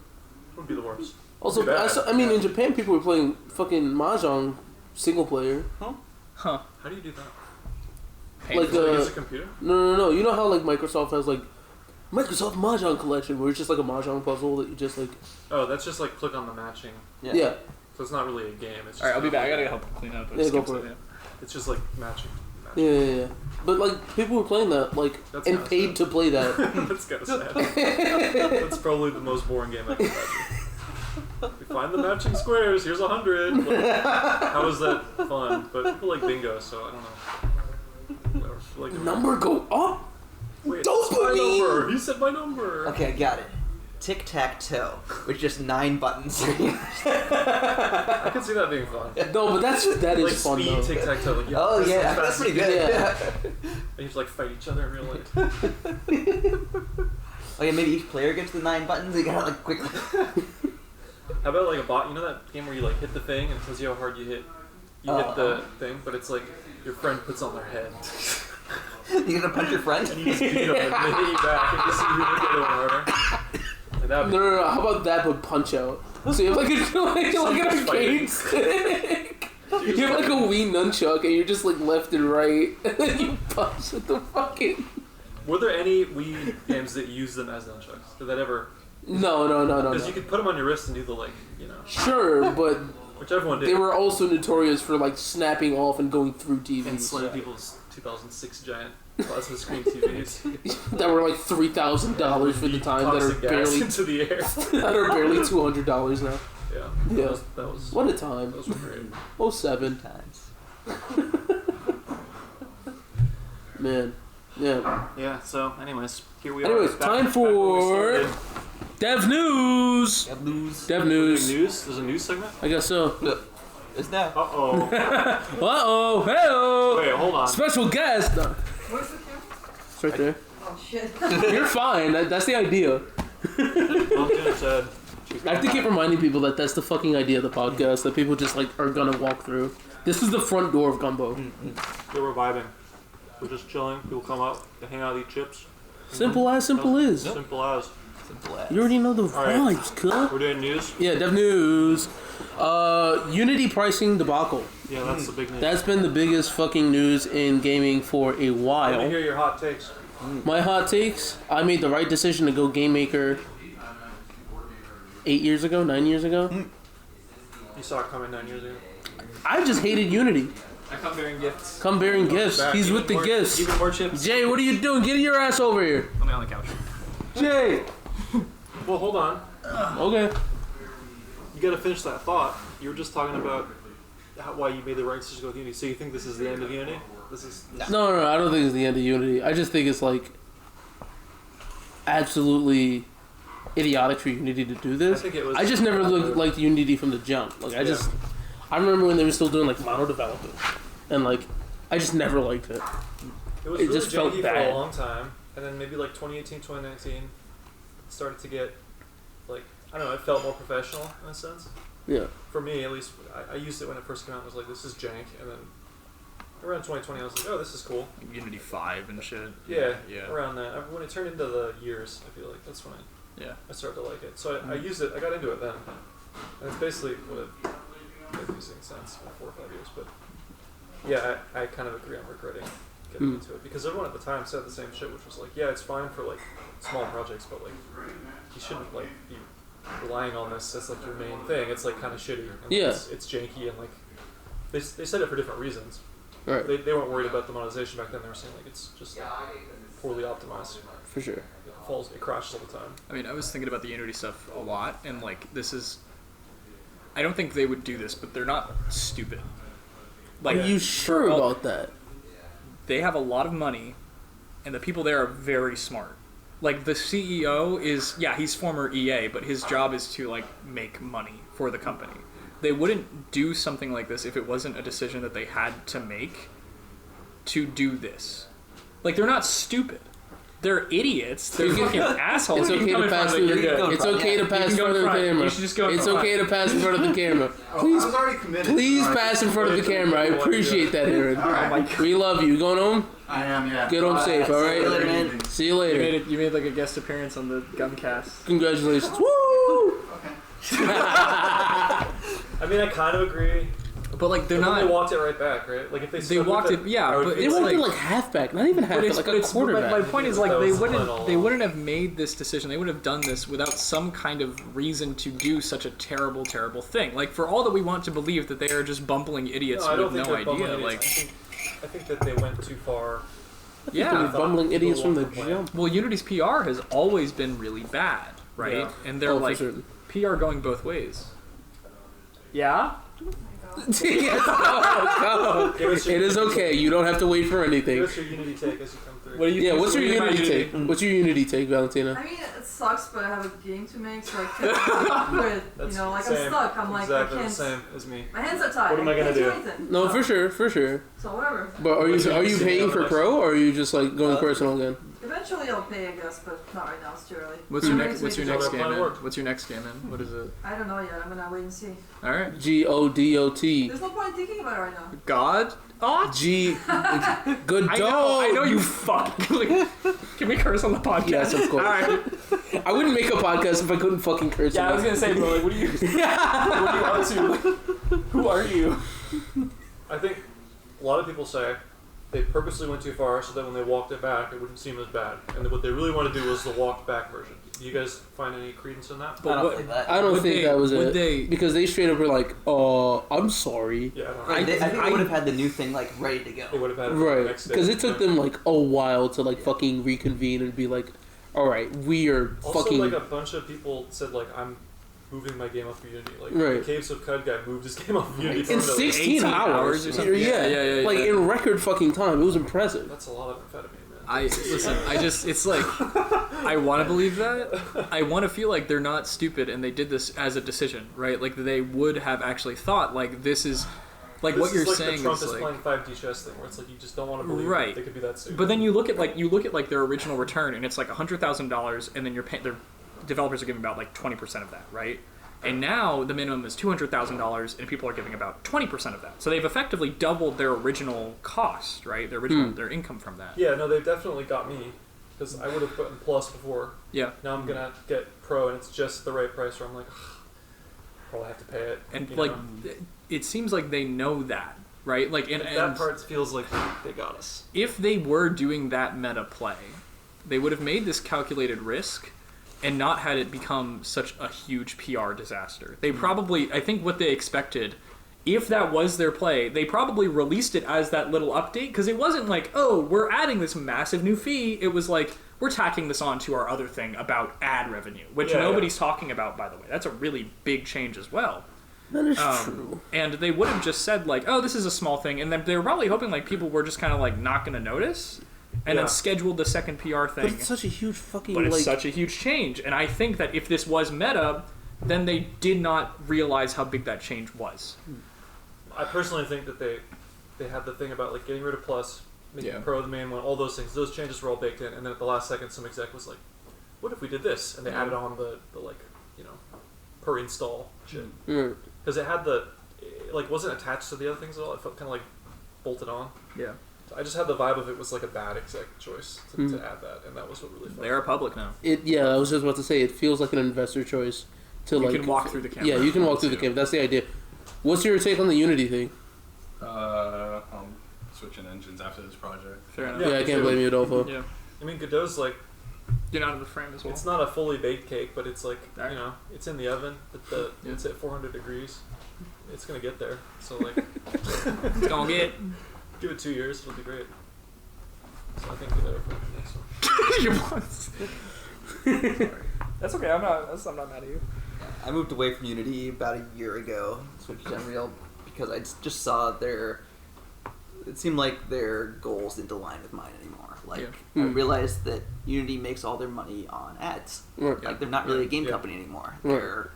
Wouldn't be the worst. Also, Bad. I mean, in Japan, people were playing fucking mahjong single player. Huh. How do you do that? Like Like use a computer? No. You know how like Microsoft has like Microsoft Mahjong Collection, where it's just like a mahjong puzzle that you just like. Oh, that's just like click on the matching. Yeah. So it's not really a game. It's just Alright, I'll be back. I gotta help clean up. Yeah, go for it. It's just like matching. Yeah. But like people were playing that like That's and kinda paid sad. to play that. That's kind of sad. That's probably the most boring game I can imagine. We find the matching squares. Here's 100. Like, how is that fun? But people like bingo, so I don't know. Whatever. Like Number go up. Wait, it's my Dopamine! number. He said my number. okay, I got it. Tic-tac-toe, with just 9 buttons. I could see that being fun. No, but that is Like fun speed though. tic tac toe. Like, Oh press yeah, as that's fast pretty as good. you can. Yeah. And you have to like fight each other in real life. Oh yeah, maybe each player gets the 9 buttons. You gotta like quickly. How about like a bot? You know that game where you like hit the thing and it tells you how hard you hit. You hit the thing, but it's like your friend puts on their head. You gonna punch your friend? And you just beat them and they hit you back and you see who hit them harder. Like that'd be No. How about that but Punch Out? So you have like an arcade stick. You have like a Wii nunchuck and you're just like left and right, and then you punch with the fucking. Were there any Wii games that used them as nunchucks? Did that ever? No. Because you could put them on your wrist and do the like, Sure, but which everyone did. they were also notorious for like snapping off and going through and TVs slamming people's 2006 giant plasma screen TVs. that were like $3,000 for the time that are Toxic gas barely into the air. that are barely $200 now. Yeah. Yeah. That was What a time. those were great. 07. Times. Man. Yeah. Yeah, so anyways, here we are. Anyways, time back where we for started. Dev News. Gotta lose. Dev Doing News. news? There's a news segment? I guess so. It's now. Uh-oh. Uh-oh. Hey-oh. Wait, hold on. Special guest. No. Where's the camera? It's right there. Oh shit. You're fine. That's the idea. Pumpkin said. I have to keep reminding people that that's the fucking idea of the podcast, that people just like are gonna walk through. This is the front door of Gumbo. They were vibing. We're just chilling. People come out, they hang out, eat chips. Simple as simple is. Simple as. Simple as. You already know the right. vibes, cuz. We're doing news. Yeah, Dev News. Unity pricing debacle. Yeah, that's the big news. That's been the biggest fucking news in gaming for a Let me while. hear your hot takes. My hot takes, I made the right decision to go Game Maker 8 years ago, 9 years ago. You saw it coming 9 years ago. I just hated Unity. I come bearing gifts. Come bearing gifts. back. He's with the More- gifts. Even more chips. Jay, what are you doing? Get your ass over here. Let me on the couch. Jay. Well, hold on. Okay. You gotta finish that thought. You were just talking about why you made the right decision to go with Unity. So you think this is the end of Unity? This is... No, I don't think it's the end of Unity. I just think it's like absolutely idiotic for Unity to do this. I think it was... I just never liked Unity from the jump. Like I I remember when they were still doing like mono development, and like I just never liked it. It was It really just felt janky for bad. a long time, and then maybe like 2018, 2019, it started to get like I don't know. It felt more professional in a sense. Yeah. For me, at least, I used it when it first came out. I was like, this is jank, and then around 2020, I was like, oh, this is cool. Unity 5 and shit. Yeah, Yeah. around that. When it turned into the years, I feel like that's when Yeah. I started to like it. So I used it. I got into it then, and it's basically what I've been using since for 4 or 5 years. But yeah, I kind of agree. I'm regretting getting into it because everyone at the time said the same shit, which was like, yeah, it's fine for like small projects, but like you shouldn't like be relying on this as like your main thing. It's like kind of shitty. And Yeah. It's janky and like they said it for different reasons. Right. They weren't worried about the monetization back then. They were saying like it's just like, poorly optimized. For sure. It crashes all the time. I mean, I was thinking about the Unity stuff a lot, and like this is. I don't think they would do this, but they're not stupid. Like, Are you sure about that? they have a lot of money, and the people there are very smart. Like the CEO is, he's former EA, but his job is to like make money for the company. They wouldn't do something like this if it wasn't a decision that they had to make to do this. Like, they're not stupid. They're idiots. They're fucking assholes. It's You can okay come to in front pass of it, through. you're good. It's okay to pass in You can go front of in the front. camera. You should just go in It's front. okay to pass in front of the camera. I Please, was already committed. please pass in front of the camera. I appreciate that, Aaron. Alright. We love you. You going home? I am, yeah. Get home safe, all See you later, right? man. See you later. You made like a guest appearance on the Gumcast. Congratulations. Woo! I mean, I kind of agree. But like, they're But then not. they walked it right back, right? Like if they They stuck with walked it, I would but be They it's went like, to like halfback, not even halfback, like a but quarterback. my point is like That they was the plan all wouldn't along. have made this decision. They wouldn't have done this without some kind of reason to do such a terrible thing. Like, for all that we want to believe that they are just bumbling idiots I don't with think no they're bumbling idea. idiots. Like, I think that they went too far. They're bumbling idiots from the Plan. jump. well, Unity's PR has always been really bad, right? Yeah. And they're Oh, for like certain. PR going both ways. Yeah. Yes, go. Give us your It is okay. You don't have to wait for Give anything. us your Unity take as you come through. What do you? Yeah, think- what's your what do you think Unity about take? What's your Unity take, Valentina? I mean, it sucks, but I have a game to make, so I can't do it. That's You know, like same. I'm stuck. I'm like, exactly I the can't. same as me. My hands are tied. What am I gonna can't do? anything. No, so, for sure. So whatever. But are you paying for pro, or are you just like going personal again? Eventually I'll pay, I guess, but not right now. It's too early. What's your I'm next? ready What's to your make next How game that in? plan work? What's your next game in? What is it? I don't know yet. I'm gonna wait and see. All right. GODOT. There's no point thinking about it right now. God. Oh. G. Good dog. I know you fuck. Can we curse on the podcast? Yes, of course. All right. I wouldn't make a podcast if I couldn't fucking curse. Yeah, I was enough. gonna say, but like, what are you up to? Who are you? I think a lot of people say they purposely went too far so that when they walked it back, it wouldn't seem as bad. And what they really want to do was the walked back version. Do you guys find any credence in that? But I don't what- think that. I don't Would think they- that was would it. they- Because they straight up were like, I'm sorry. Yeah, I don't know. I think I- they would have had the new thing like ready to go. They would have had it for the Right. next day. Because it took them like a while to like fucking reconvene and be like, alright, we are Also, fucking. like a bunch of people said, like, I'm moving my game off of Unity. Like, Right. the Caves of Cud guy moved his game off of Unity. in permanently. 16 18 hours. hours or something. Yeah. Yeah, Like yeah. in record fucking time. It was impressive. That's a lot of amphetamine, man. It's like, I want to believe that. I want to feel like they're not stupid and they did this as a decision, right? Like, they would have actually thought, like, this is, like, This what you're is like saying the Trump is like. playing 5D chess thing, where it's like you just don't want to believe Right. that they could be that stupid. But then you look at like their original return, and it's like $100,000, and then their developers are giving about like 20% of that, right? And now the minimum is $200,000, and people are giving about 20% of that. So they've effectively doubled their original cost, right? Their income from that. Yeah, no, they've definitely got me. Because I would have put in Plus before. Yeah. Now I'm going to get Pro, and it's just the right price where I'm like, probably have to pay it. And you like, know? it seems like they know that, right? Like, and that part feels like they got us. if they were doing that meta play, they would have made this calculated risk and not had it become such a huge PR disaster. They probably, I think what they expected, if that was their play, they probably released it as that little update, because it wasn't like, oh, we're adding this massive new fee. It was like, we're tacking this on to our other thing about ad revenue, which Yeah, nobody's talking about, by the way. That's a really big change as well. That is true. And they would have just said like, oh, this is a small thing, and then they were probably hoping like people were just kind of like not going to notice, and Yeah. then scheduled the second PR But thing. it's such a huge fucking But it's like. such a huge change, and I think that if this was meta, then they did not realize how big that change was. I personally think that they had the thing about like getting rid of Plus, making Pro the main one, all those things. Those changes were all baked in, and then at the last second, some exec was like, "What if we did this?" And they added on the like per install shit because it had it like wasn't attached to the other things at all. It felt kind of like bolted on. Yeah. I just had the vibe of it was like a bad exec choice to add that, and that was what really felt. They are public now. I was just about to say, it feels like an investor choice to You can walk through the camera. Yeah, you can walk through the camera. That's the idea. What's your take on the Unity thing? I'm switching engines after this project. Fair enough. Yeah, I can't blame you at all, Fo. Yeah. I mean, Godot's like, You're not in the frame as well. it's not a fully baked cake, but it's like, Right. it's in the oven. It's at 400 degrees. It's gonna get there. So like, It's gonna get. give it 2 years, it'll be great. So I think Godot for the next one. That's okay. I'm not mad at you. I moved away from Unity about a year ago, switched to Unreal, because I just saw it seemed like their goals didn't align with mine anymore. Like, I realized that Unity makes all their money on ads. Right. Like, they're not really a game company anymore. They're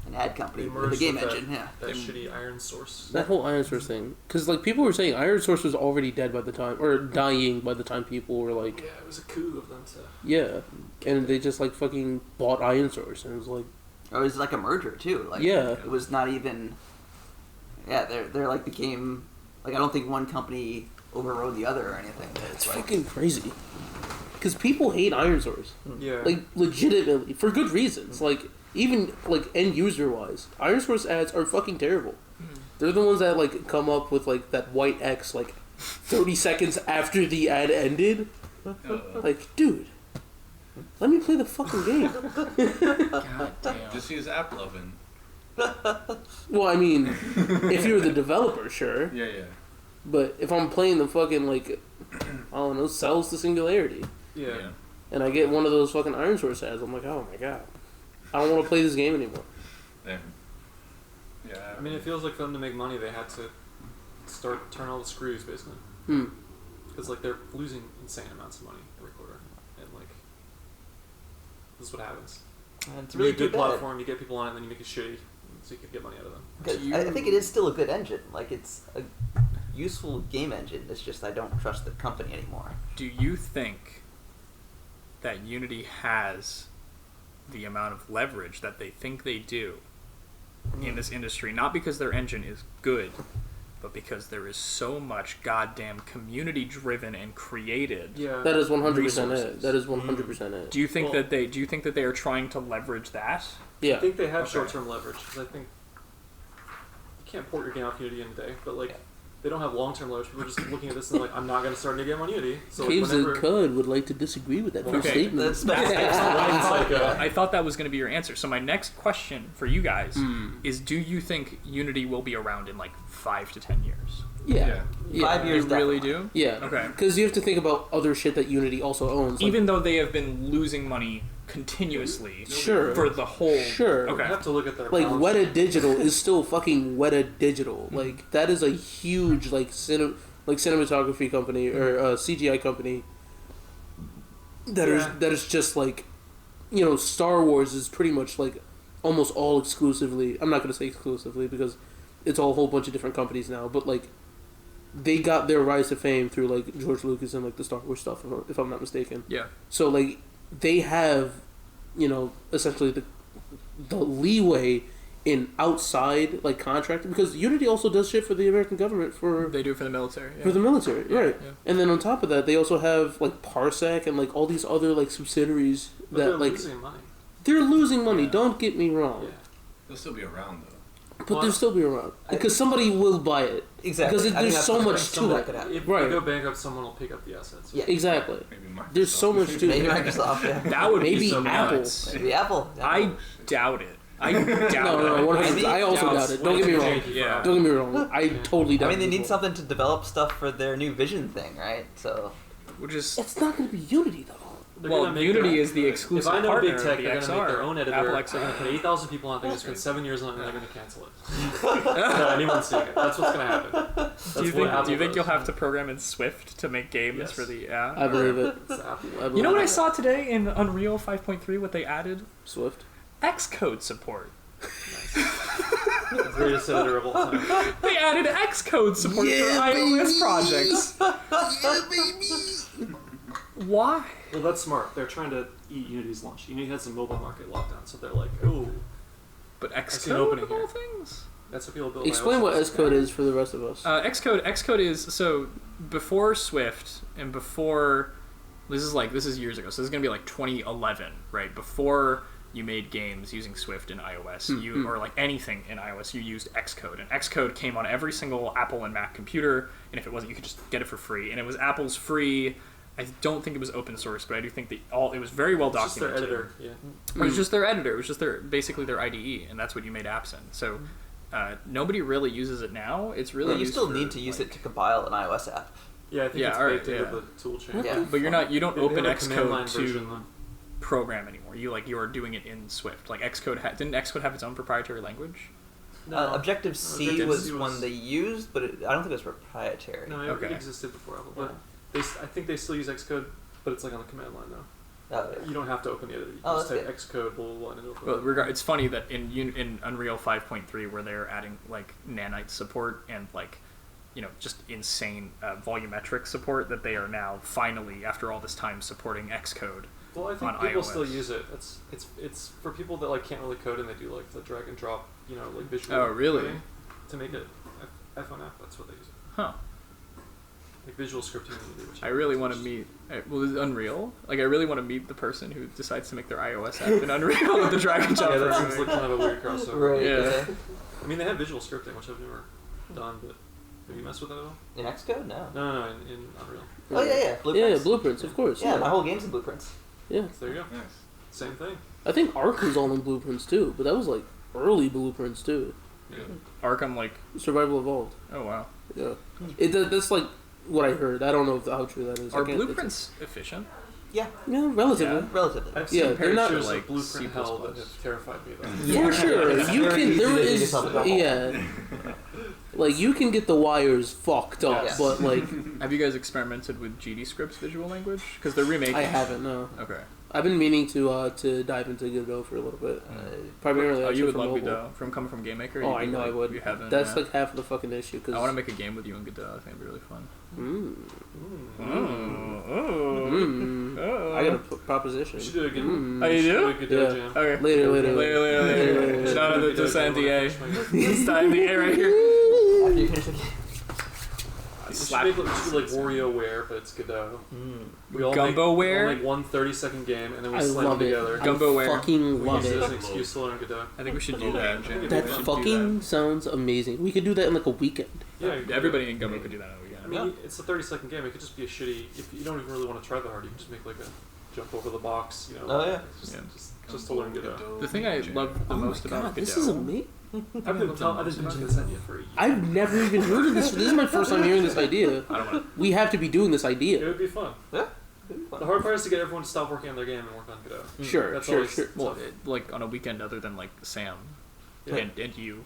an ad company with a game engine, That shitty Iron Source. That whole Iron Source thing. Because, like, people were saying Iron Source was already dead by the time, or dying by the time people were like... Yeah, it was a coup of them to... Yeah. And they just, like, fucking bought Iron Source, and it was like... Oh, it was like a merger, too. Like, Yeah. It was not even... Yeah, they're like became... Like, I don't think one company overrode the other or anything. It's like, fucking crazy. Because people hate Iron Source. Yeah. Like, legitimately. For good reasons. Like, even, like, end-user-wise. Iron Source ads are fucking terrible. They're the ones that, like, come up with, like, that white X, like, 30 seconds after the ad ended. Like, dude, let me play the fucking game. God damn. Just use app loving. Well, I mean, if you're the developer, sure. Yeah. But if I'm playing the fucking, like, I don't know, Cells to Singularity, Yeah. and I get one of those fucking Iron Source ads, I'm like, oh my god. I don't want to play this game anymore. Yeah. I mean, it feels like for them to make money, they had to turn all the screws, basically. Because, like, they're losing insane amounts of money every quarter. And, like, this is what happens. And it's Really really good too bad. platform, you get people on it, and then you make it shitty, so you can get money out of them. 'Cause I think it is still a good engine. Like, it's a useful game engine. It's just I don't trust the company anymore. Do you think that Unity has the amount of leverage that they think they do in this industry? Not because their engine is good, but because there is so much goddamn community driven and created. Yeah. That is 100% it. Resources. That is 100% it. Do you think that they are trying to leverage that? Yeah. I think they have Okay. short-term leverage, because I think you can't port your game off Unity in a day, but, like, they don't have long-term leverage. People are just looking at this and they're like, I'm not going to start a new game on Unity. So, like, Caves and whenever... Code would like to disagree with that first Okay. statement. It's like, I thought that was going to be your answer. So my next question for you guys is: do you think Unity will be around in like 5 to 10 years? Yeah. 5 years, You really definitely. do? Yeah. Okay. Because you have to think about other shit that Unity also owns. Like, Even though they have been losing money continuously Sure. for the whole. Sure. You Okay. have to look at their like balance Weta sheet. Digital is still fucking Weta Digital. Like that is a huge cinematography company or CGI company. That is just like, Star Wars is pretty much like almost all exclusively. I'm not gonna say exclusively because it's all a whole bunch of different companies now. But like, they got their rise to fame through like George Lucas and like the Star Wars stuff, if I'm not mistaken. Yeah. So like, they have, essentially the leeway in outside like contracting, because Unity also does shit for the American government for They do it for the military. Yeah. for the military, right? Yeah. And then on top of that, they also have like Parsec and like all these other like subsidiaries But that they're like losing money. they're losing money. Yeah. Don't get me wrong, Yeah. They'll still be around though. but they'll still be around because somebody will buy it. Exactly. Because I think there's that's so what- much some of to that it. could happen. If Right. you go bankrupt, someone will pick up the assets. Yeah. Exactly. Maybe Microsoft. There's so much to Maybe it. Microsoft. Yeah. That would Maybe be so Apple. nuts. Maybe Apple. I doubt it. I doubt No, it. I also doubt it. Don't get me wrong. Yeah. Don't get me wrong. I totally doubt I it. mean, they need as well. something to develop stuff for their new Vision thing, right? So Which is It's not going to be Unity though. They're well, gonna make Unity their- is the exclusive If I know partner big tech, of the they're going to make their XR. own editor. Apple They're going to XR. put 8,000 people on it. They're going to spend 7 years on it, and they're going to cancel it. Without anyone seeing it. That's what's going to happen. That's Do you what think? Apple Do you think does. you'll have to program in Swift to make games Yes. for the? Yeah. I believe it. It's Apple. I believe You know what I it. saw today in Unreal 5.3? What they added? Swift. Xcode support. Greatest editor of all time. They added Xcode support for iOS projects. Why? Well, that's smart. They're trying to eat Unity's lunch. Unity has some mobile market lockdown, so they're like, ooh. But see an Xcode opening of all here. things? That's what people build. Explain what Xcode is for the rest of us. Xcode is, so before Swift and before, this is years ago, so this is going to be like 2011, right? Before you made games using Swift in iOS, or like anything in iOS, you used Xcode. And Xcode came on every single Apple and Mac computer, and if it wasn't, you could just get it for free. And it was Apple's free. I don't think it was open source, but I do think it was very well documented. Just their editor, yeah. It was just their editor. It was just basically their IDE, and that's what you made apps in. So nobody really uses it now. It's really you used still for, need to use it to compile an iOS app. Yeah, I think it's baked into the tool chain. Yeah. But you don't open They have a command line Xcode version, to though. program anymore. You are doing it in Swift. Like Xcode didn't Xcode have its own proprietary language? No. Objective-C Objective-C was one they used, but I don't think it was proprietary. No, it Okay. existed before Apple, but I think they still use Xcode, but it's like on the command line now. Oh, yeah. You don't have to open the editor. You Oh, just type that's Xcode, blah, blah, blah, and it'll open Well, it's funny that in Unreal 5.3, where they're adding like nanite support and like just insane volumetric support, that they are now finally, after all this time, supporting Xcode. Well, I think on people iOS. still use it. It's for people that like can't really code and they do like the drag and drop, like visual. Oh, really? coding to make it iPhone app. That's what they use it. Huh. Like visual scripting. I really want to meet. Well, is it Unreal? Like, I really want to meet the person who decides to make their iOS app in Unreal with the drag and drop. Yeah, that programming. seems like kind of a weird crossover. Right. Yeah. I mean, they have visual scripting, which I've never done, but have you messed with that at all? In Xcode? No. No, in Unreal. Oh, yeah. Blueprints. Yeah, blueprints, of course. Yeah, my whole game's in blueprints. Yeah. So there you go. Nice. Same thing. I think Ark was all in blueprints too, but that was like early blueprints too. Yeah. Arkham, like, Survival Evolved. oh wow. Yeah. That's like what I heard. I don't know how true that is. Are blueprints efficient? Yeah, Yeah, relatively. Yeah. relatively. I've Yeah, seen they're not- pictures like of blueprint C++. hell that have terrified me though. Yeah. For sure. It's You very can. easy There to dig is. yourself in a hole. Yeah. Like you can get the wires fucked up, Yes. but like Have you guys experimented with GD-Script's visual language? Because they're remaking. I haven't. No. Okay. I've been meaning to dive into Godot for a little bit. Primarily, Oh, actually you would for love mobile. Godot coming from GameMaker. Oh, I know I would. You haven't. That's yeah. like half of the fucking issue. Cause I want to make a game with you in Godot. I think it'd be really fun. I got a proposition. We should do it again. Oh, you do? We could do a Yeah. jam. Okay. Later. Shout out to Jam. NDA. It's the NDA right here. After you finish the game. We should Slap. make we should do like WarioWare, but it's Godot. We all GumBoWare? make one 30-second game, and then we I slam love them it. together. I GumBoWare. fucking We love use it as it. an excuse to learn Godot. I think we should do that. That We should do fucking sounds amazing. We could do that in like a weekend. Yeah, Everybody in Gumbo could do that on a I weekend. mean, it's a 30-second game. It could just be a shitty. If you don't even really want to try that hard, you can just make like a jump over the box. Oh, yeah. Just to learn Godot. The thing I love the most about Godot. This is amazing. I've been mentioning this idea for a year. I've never even heard of this. This is my first time hearing this idea. I don't want We have to be doing this It idea. would be fun. Yeah. The hard part is to get everyone to stop working on their game and work on Godot. Sure, That's sure, always sure. to. Well, tough. like on a weekend other than like Sam Yeah. and you.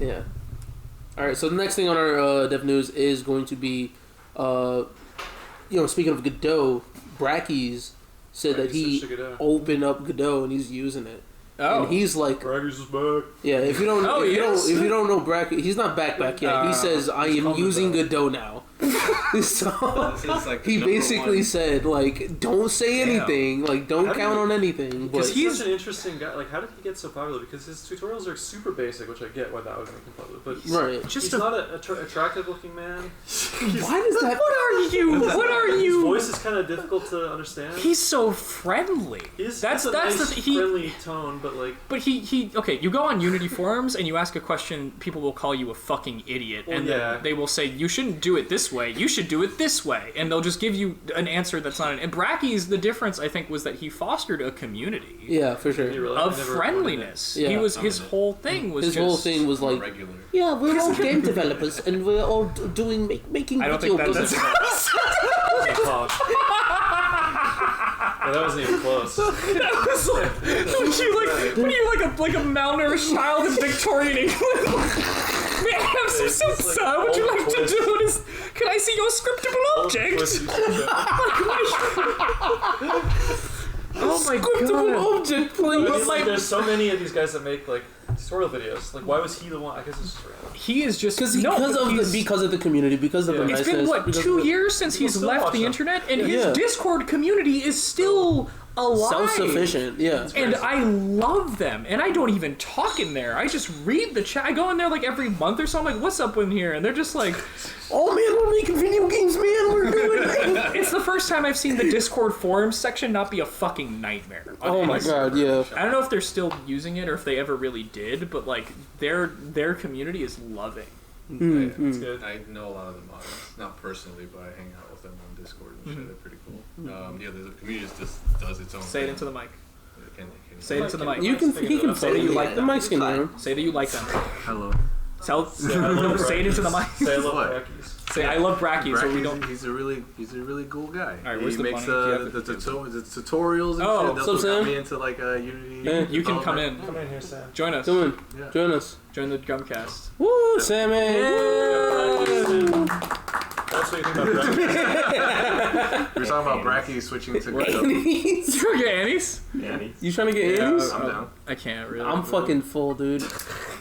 Yeah. All right. So the next thing on our dev news is going to be, speaking of Godot, Brackeys said that he Switch to Godot. opened up Godot and he's using it. Oh. And he's like, Bragger's is back. yeah. If you don't, Oh, if, he you don't is? if you don't know Brackey, he's not back yet. He says, "I am coming using back. Godot now." So This is like he number basically one. said, like, don't say Damn. anything, like, don't How do count you- on anything. But Because he's such an interesting guy. Like, how did he get so popular? Because his tutorials are super basic, which I get why that would make him popular. But right. he's not an attractive-looking man. Why does that? What are you? What are His you? voice is kind of difficult to understand. He's so friendly. He's That's a nice, the he. friendly tone, but like, But he okay, you go on Unity forums and you ask a question, people will call you a fucking idiot, Well, and yeah. then they will say, you shouldn't do it this way, you should do it this way, and they'll just give you an answer that's not and Bracky's, the difference, I think, was that he fostered a community Yeah, for he sure. really, of I never friendliness. Yeah. He was, his whole thing was His just... whole thing was like, Regular. yeah, we're all game developers and we're all making I don't video think games. that's... Posh. Yeah, that wasn't even close. That was like, what are you like a malnourished child in Victorian England? May I have some soup, like sir? Would you old like to twist. do this? Can I see your scriptable object? Oh my Scriptable god. object, I mean, please. like, there's so many of these guys that make like tutorial videos. Like, why was he the one? I guess it's just random. He is just Because of the community, because of the It's niceness. been what, because 2 of the years since People he's still left watch the them. internet, and Yeah. his Discord community is still alive. self-sufficient. Yeah. And I love them, and I don't even talk in there. I just read the chat. I go in there like every month or so. I'm like, "What's up in here?" And they're just like, Oh man, we're making video games, man. We're doing it. "It's the first time I've seen the Discord forums section not be a fucking nightmare." on Oh my any god, server. yeah. I don't know if they're still using it or if they ever really did, but like their community is loving. It's good. I know a lot of the mods, not personally, but I hang out with them on Discord and shit. They're pretty cool. Yeah, the community just does its own Say it thing. into the mic. Can Say it into the mic. You can. He can. Say that you like the them. mic's can hear him. Say that you like them. Hello. Say it into the mic. Say I love What? Brackies. Say I love Brackies, so we don't. He's a really cool guy. Alright, where's he the makes bunny? Do you have the tutorials and Oh, shit. That's what's what up, got Sam? me into like Unity. Yeah. You can come development. in. Come in here, Sam. Join us. Come in. Yeah. Join us. Join the Gumcast. Woo, Sammy. Woo. That's what you think about Brackies. We were talking about Bracky switching to crypto. Annie's. You wanna get Annie's? You trying to get Annie's? I'm down. I can't really. I'm fucking full, dude.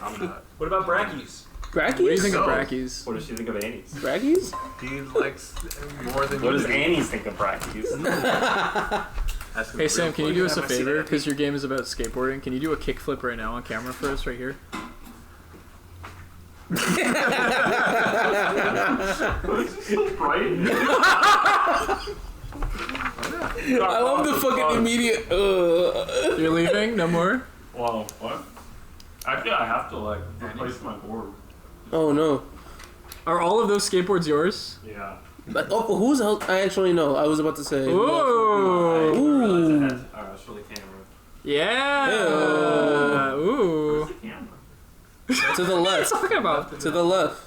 I'm not. What about Brackies? What do you Brackies? think of So- Brackies? What does she think of Annie's? Brackies? He likes more than What you does do. Annie's think of Brackies? That's Hey Sam, can you do us a Have I seen favor? it? Because your game is about skateboarding. Can you do a kickflip right now on camera for us right here? I love the fucking immediate. You're leaving? No more? Well, what? Actually, I have to like replace my board. Oh no. Are all of those skateboards yours? Yeah. But, oh, who's else? I actually know. I was about to say. Ooh. Ooh. Alright, that's for the camera. Yeah. Ew. Ooh. Where's the camera? To the What are you left. talking about? To the left.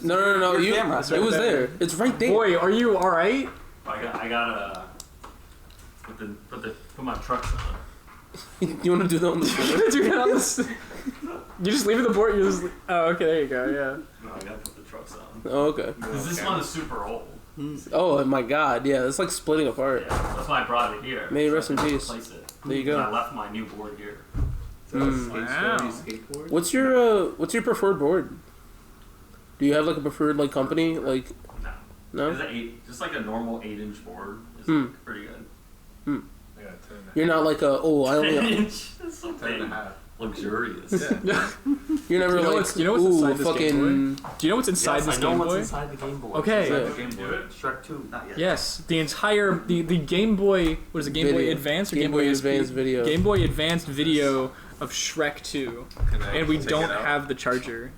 No. Your You, camera. it was there. It's right there. Boy, are you alright? I gotta put my trucks on. You want to do that on the floor? Do it on the you just leave the board. You just. Oh, okay. There you go. Yeah. No, I gotta put the trucks on. Oh, okay. Cause this one is super old. Oh my god. Yeah, it's like splitting apart. Yeah, that's why I brought it here. May it So rest I in can peace. replace it. There you And I go. left my new board here. Wow. Skateboard? What's your preferred board? Do you have like a preferred like company? Like No. no? It's just like a normal 8-inch board. It's pretty good. I got 10 and a You're not like a I 10 only. inch. That's half. so 10 and a big. half. Luxurious. Yeah. You're never Do you know like what's- you know what's inside this Game fucking. Do you know what's inside Yes, this I know Game what's Boy? inside the Game Boy. Okay. Yeah. Inside the Game Boy. Shrek 2. Not yet. Yes, the entire the Game Boy. What is it? Game Boy Video. Advance or Game Boy SP? Advance video. Game Boy Advanced video of Shrek 2, Can I and we take don't it out? have the charger.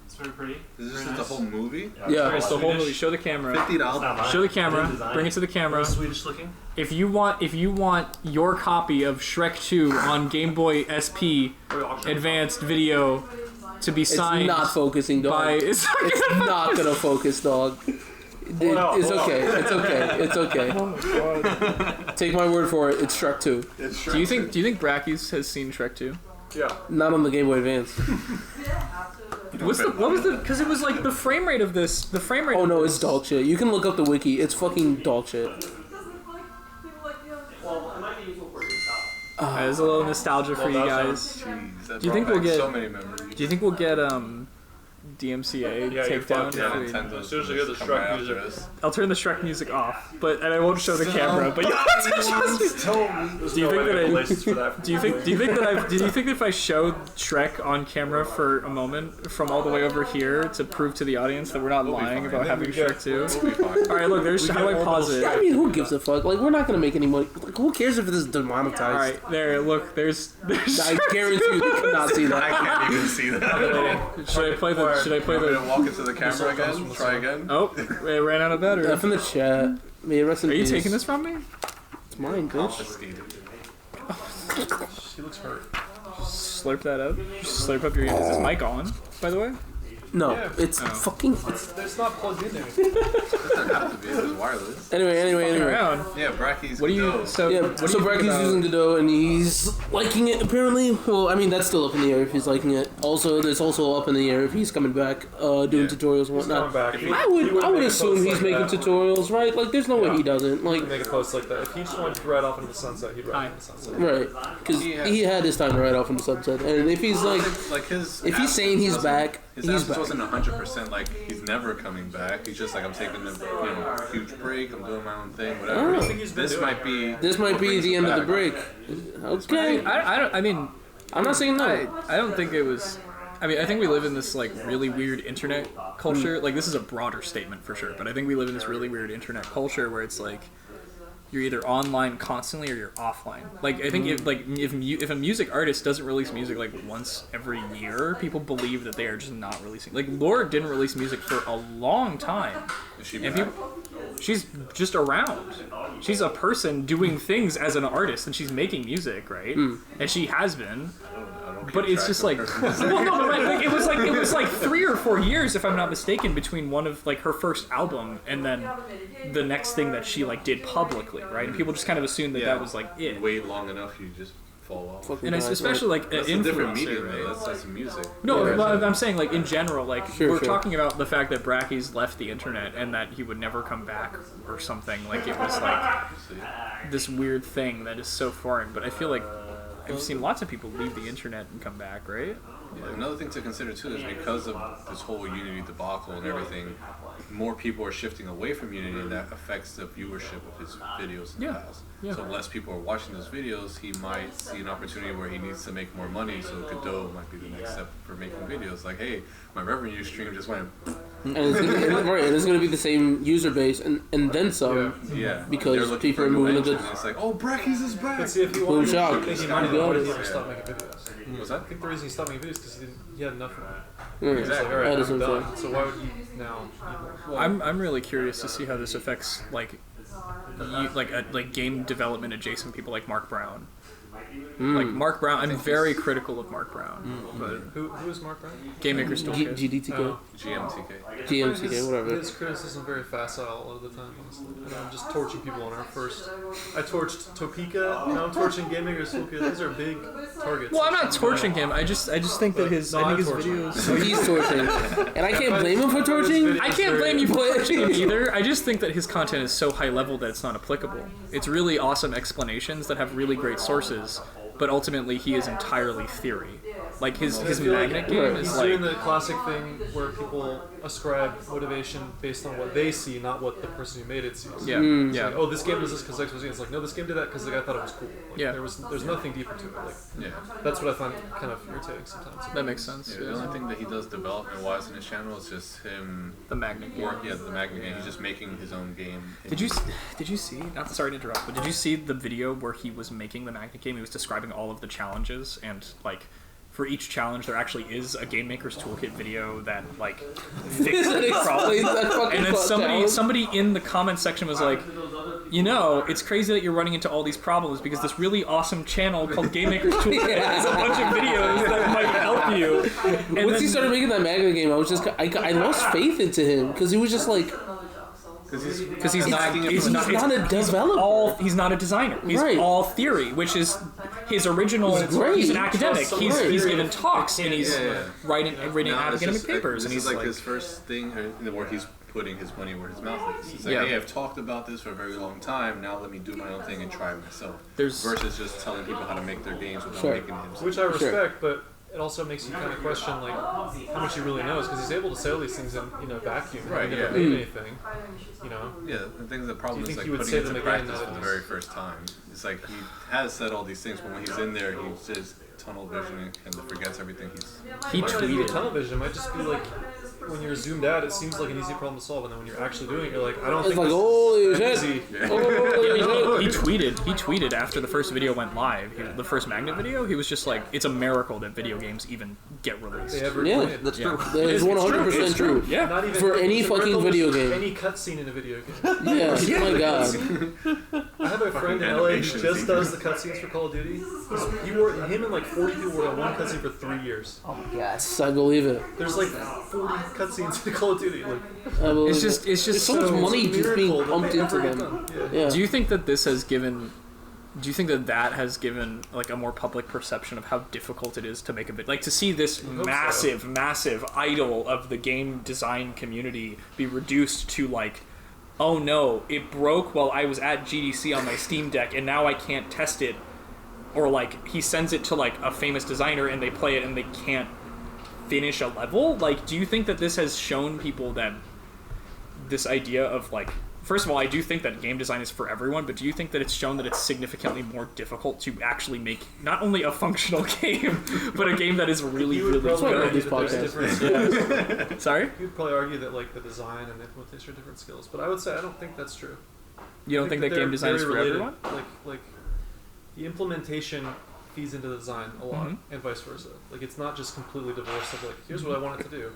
It's very pretty. Is this Very the nice. whole movie? Yeah. It's the whole movie. Show the camera. $50. It's not mine. Show the I didn't camera. design Bring it to the camera. Swedish looking. If you want your copy of Shrek 2 on Game Boy SP Advanced Video to be It's signed not focusing, dog. by. It's It's not gonna focus, dog. It's okay. It's okay. It's okay. Take my word for it. It's Shrek 2. Do you think Brackies has seen Shrek 2? Yeah. Not on the Game Boy Advance. What was the? Because it was like the frame rate of this. The frame rate. Oh of no, this- it's dog shit. You can look up the wiki. It's fucking dog shit. Well, I might be useful for yourself. There's a little nostalgia for you guys. Jeez, that Do you think brought we'll back get- so many memories? Do you think we'll get DMCA Yeah, you're takedown? fucked, if yeah. we- Nintendo's As soon as I get the coming Shrek after music. us. I'll turn the Shrek music off, and I won't show the camera. But you have to trust me. There's Do you no think way that they I- have license for that. Do you think that if I showed Shrek on camera for a moment from all the way over here to prove to the audience that we're not lying fine. about having Shrek 2? We'll be fine. All right, look. There's how do I pause I it? mean, who gives a fuck? Like, we're not gonna make any money. Like, who cares if this is demonetized? All right, there. Look, there's. I guarantee you cannot see I that. can't even see that. Should I play the? Should I play I'm gonna the? walk into the camera again. Try again. Oh, it ran out of battery. F in the chat. May it rest in Are you peace. taking this from me? It's mine, bitch. Confiscated. She looks hurt. Slurp that up. Slurp up your. Is this mic on? By the way. No, Yeah. it's fucking. It's not plugged in there. It doesn't have to be. It's wireless. Anyway. Around. Yeah, Bracky's What do you? Godot. So Yeah, what do so you think Bracky's about- using Godot and he's liking it apparently. Well, I mean that's still up in the air if he's liking it. Also, there's also up in the air if he's coming back, doing tutorials and He's coming whatnot. back. I would make a assume post he's like making that. tutorials, right? Like, there's no way he doesn't. Like, He'd make a post like that. If he just wanted to ride off into the sunset, he'd ride into the sunset. right? Because he had his time to ride off in the sunset, and if he's like, his if he's saying he's back, his he's absence back. wasn't 100% like he's never coming back. He's just like, I'm taking a huge break. I'm doing my own thing. Whatever. Oh. This might be. This might be the end of the break. Okay, I mean, I'm not saying no. I don't think it was. I mean, I think we live in this like really weird internet culture. Like, this is a broader statement for sure, but I think we live in this really weird internet culture where it's like you're either online constantly or you're offline. Like, I think if a music artist doesn't release music like once every year, people believe that they are just not releasing. Like, Lorde didn't release music for a long time. Is she And back? she's just around. She's a person doing things as an artist, and she's making music, right? And she has been. But it's just like, well, no, but like it was like 3 or 4 years, if I'm not mistaken, between one of like her first album and then the next thing that she like did publicly, right? And people just kind of assumed that that was like it. Wait long enough, you just fall off. And it's especially like an That's a different influencer, medium, right? though. That's music. No, but I'm saying like in general, like Sure, we're sure. talking about the fact that Bracky's left the internet and that he would never come back or something. Like it was like this weird thing that is so foreign. But I feel like I've seen lots of people leave the internet and come back, right? Yeah, another thing to consider too is because of this whole Unity debacle and everything, more people are shifting away from Unity, and that affects the viewership of his videos in the past. Yeah. So less people are watching those videos, he might see an opportunity where he needs to make more money, so Godot might be the next step for making videos. Like, hey, my revenue stream just went... And it's gonna be the same user base and then some. Yeah. Because They're looking people for are a new moving into- engine, and it's like, oh, Bracky's is back! But see, if he Boom wanted shock. to make money, You why got did it. he ever stop making videos? What's that? I think the reason he stopped making videos is because he had enough money. Mm. He's like, all That right, is I'm what I'm done. So why would he now need more? I'm really curious to see how this affects like game development adjacent people like Mark Brown. Like Mark Brown, I'm very critical of Mark Brown, but Who is Mark Brown? Game Maker's Toolkit. GDTK, Oh. GMTK. GMTK, whatever. His criticism very facile a lot of the time, honestly. And I'm just torching people on our first. I torched Topeka, now I'm torching Game Maker's Toolkit. These are big targets. Well, I'm not torching him. I just think that his No, I think his I'm torching him. videos. He's torching, and I can't blame him for torching. I can't blame you for torching him either. I just think that his content is so high level that it's not applicable. It's really awesome explanations that have really great sources, but ultimately he is entirely theory. Like his feel like magnet game He's is doing like the classic thing where people ascribe motivation based on what they see, not what the person who made it sees. yeah It's yeah. like, oh, this game does this because X, Y, Z. It's like, no, this game did that because the guy thought it was cool. Like, Yeah. There's nothing deeper to it. Like, Yeah. that's what I find kind of irritating sometimes. That makes sense. Yeah, the only thing that he does development-wise in his channel is just him The magnet game. the magnet game. He's just making his own game. Did you see? Not sorry to interrupt, but did you see the video where he was making the magnet game? He was describing all of the challenges, and like for each challenge, there actually is a Game Maker's Toolkit video that like fixes the problem. And then somebody in the comment section was like, you know, it's crazy that you're running into all these problems because this really awesome channel called Game Maker's Toolkit has a bunch of videos that might help you. And Once he started making that magnet game, I lost faith into him because he was just like, because he's not a developer. He's not a designer. He's Right. all theory, which is his original. great. He's an academic. Just He's great. given talks and he's writing No, it's academic just- papers, and this he's is like his first thing where he's putting his money where his mouth is. He's like, Yeah. hey, I've talked about this for a very long time. Now let me do my own thing and try it myself. There's- versus just telling people how to make their games without Sure. making it himself. Which I respect, but it also makes you kind of question like how much he really knows because he's able to say all these things in a vacuum. Right, He never yeah. made anything. You know. Yeah, the thing. The problem Do you is think like he would putting say it them into again practice for the nowadays? very first time. It's like he has said all these things, but when he's in there, he just tunnel vision and kind of forgets everything he Might not even be tweeted. tunnel vision. It might just be like when you're zoomed out, it seems like an easy problem to solve, and then when you're actually doing it, you're like, I don't it's think like, this holy is that shit. easy. He tweeted after the first video went live, the first magnet video. He was just like, "It's a miracle that video games even get released." They ever Yeah, did. That's Yeah. true. That is 100% true. Yeah, Not even For any it's a fucking miracle video there's game. Any cutscene in a video game. Yeah, my god. I have a friend in LA who just does the cutscenes for Call of Duty. Him and like 40 people worked on one cutscene for 3 years. Oh my god. I believe it. There's like 40 cutscenes in Call of Duty. Like, It's just There's so much money just being pumped into them. Yeah. Do you think that this has given? Do you think that has given like a more public perception of how difficult it is to make a video? Like to see this massive idol of the game design community be reduced to like, oh no, it broke while I was at GDC on my Steam Deck and now I can't test it. Or like he sends it to like a famous designer and they play it and they can't finish a level. Like, do you think that this has shown people that this idea of like, first of all, I do think that game design is for everyone, but do you think that it's shown that it's significantly more difficult to actually make not only a functional game, but a game that is really, really good? Sorry? You'd probably argue that like the design and the implementation are different skills, but I would say I don't think that's true. You don't think that game design is for everyone? Like the implementation feeds into the design a lot, and vice versa. Like it's not just completely divorced of like, here's what I want it to do.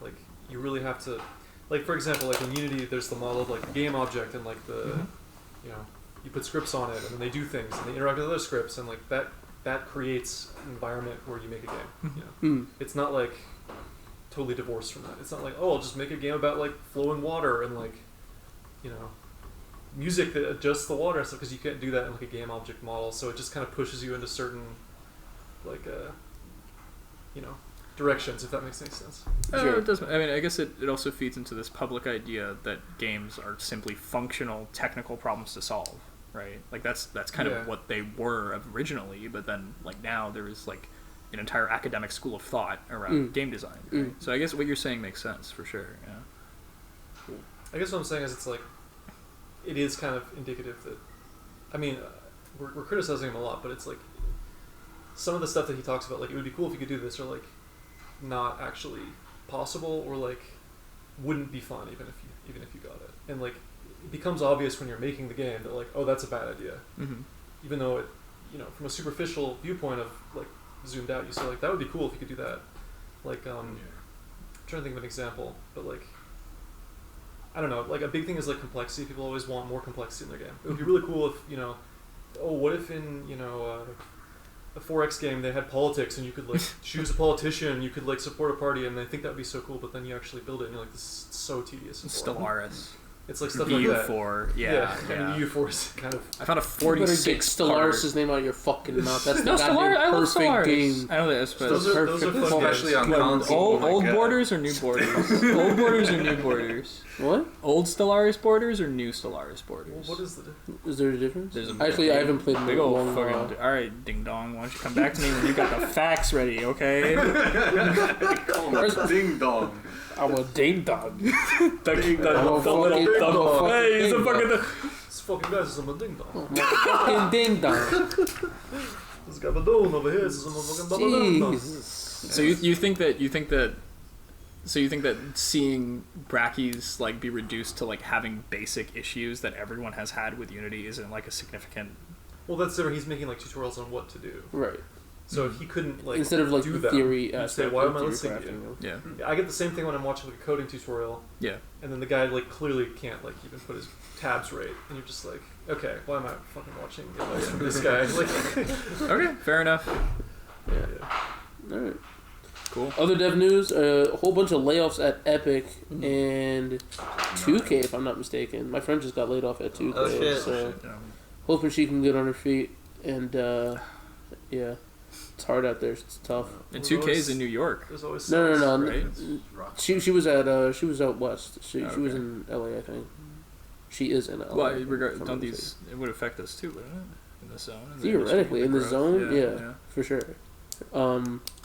Like you really have to. Like, for example, like in Unity, there's the model of like the game object and like the, you know, you put scripts on it and then they do things and they interact with other scripts and like that creates an environment where you make a game. You know? It's not like totally divorced from that. It's not like, oh, I'll just make a game about like flowing water and like, you know, music that adjusts the water and stuff, because you can't do that in like a game object model. So it just kind of pushes you into certain like, you know, directions, if that makes any sense. Sure. It does. I mean, I guess it also feeds into this public idea that games are simply functional, technical problems to solve, right? Like that's kind of what they were originally, but then like now there is like an entire academic school of thought around game design. Right? So I guess what you're saying makes sense for sure. Yeah. Cool. I guess what I'm saying is it's like it is kind of indicative that, I mean, we're criticizing him a lot, but it's like some of the stuff that he talks about, like it would be cool if you could do this, or like not actually possible, or like wouldn't be fun even if you got it. And like it becomes obvious when you're making the game that like, oh, that's a bad idea. Even though it, you know, from a superficial viewpoint of like zoomed out, you say like that would be cool if you could do that. Like I'm trying to think of an example, but like I don't know, like a big thing is like complexity. People always want more complexity in their game. It would be really cool if, you know, oh, what if in, you know, a 4X game they had politics and you could like choose a politician, you could like support a party, and they think that would be so cool, but then you actually build it and you're like, this is so tedious. Stellaris. It's like stuff like that. EU4, I mean, EU4 is kind of. I found a 46 card. Stellaris' name out of your fucking mouth. That's the I love perfect Stellaris. game. I know this, but those are fun, especially on console. Old borders or new borders? Old borders or new borders? What? Old Stellaris borders or new Stellaris borders? What is the difference? Is there a difference? There's Actually, I haven't played big a old long fucking. All right, ding dong. Why don't you come back to me when you got the facts ready, okay? Ding dong. I'm a ding dong. Hey, Hey, he's a fucking. This fucking guy is a ding dong. fucking ding dong. This guy Badoon over here is a motherfucking dong. So you think that seeing brackies like be reduced to like having basic issues that everyone has had with Unity isn't like a significant. Well, that's different. He's making like tutorials on what to do. Right. So if he couldn't like instead of like do the that, theory he'd say, "Why am I listening to you?" Yeah. I get the same thing when I'm watching like a coding tutorial. Yeah. And then the guy like clearly can't like even put his tabs right, and you're just like, okay, why am I fucking watching advice from this guy? Like, Okay, fair enough. yeah. All right. Cool. Other dev news: a whole bunch of layoffs at Epic and 2K, if I'm not mistaken. My friend just got laid off at 2K, Oh, shit. so hoping she can get on her feet. And yeah, it's hard out there. It's tough. And 2K is in New York. There's always No. Right? She was out west. She was in LA, I think. She is in LA. Well, don't these? It would affect us too, wouldn't it? In the zone. Theoretically, in the growth. zone, yeah, for sure. I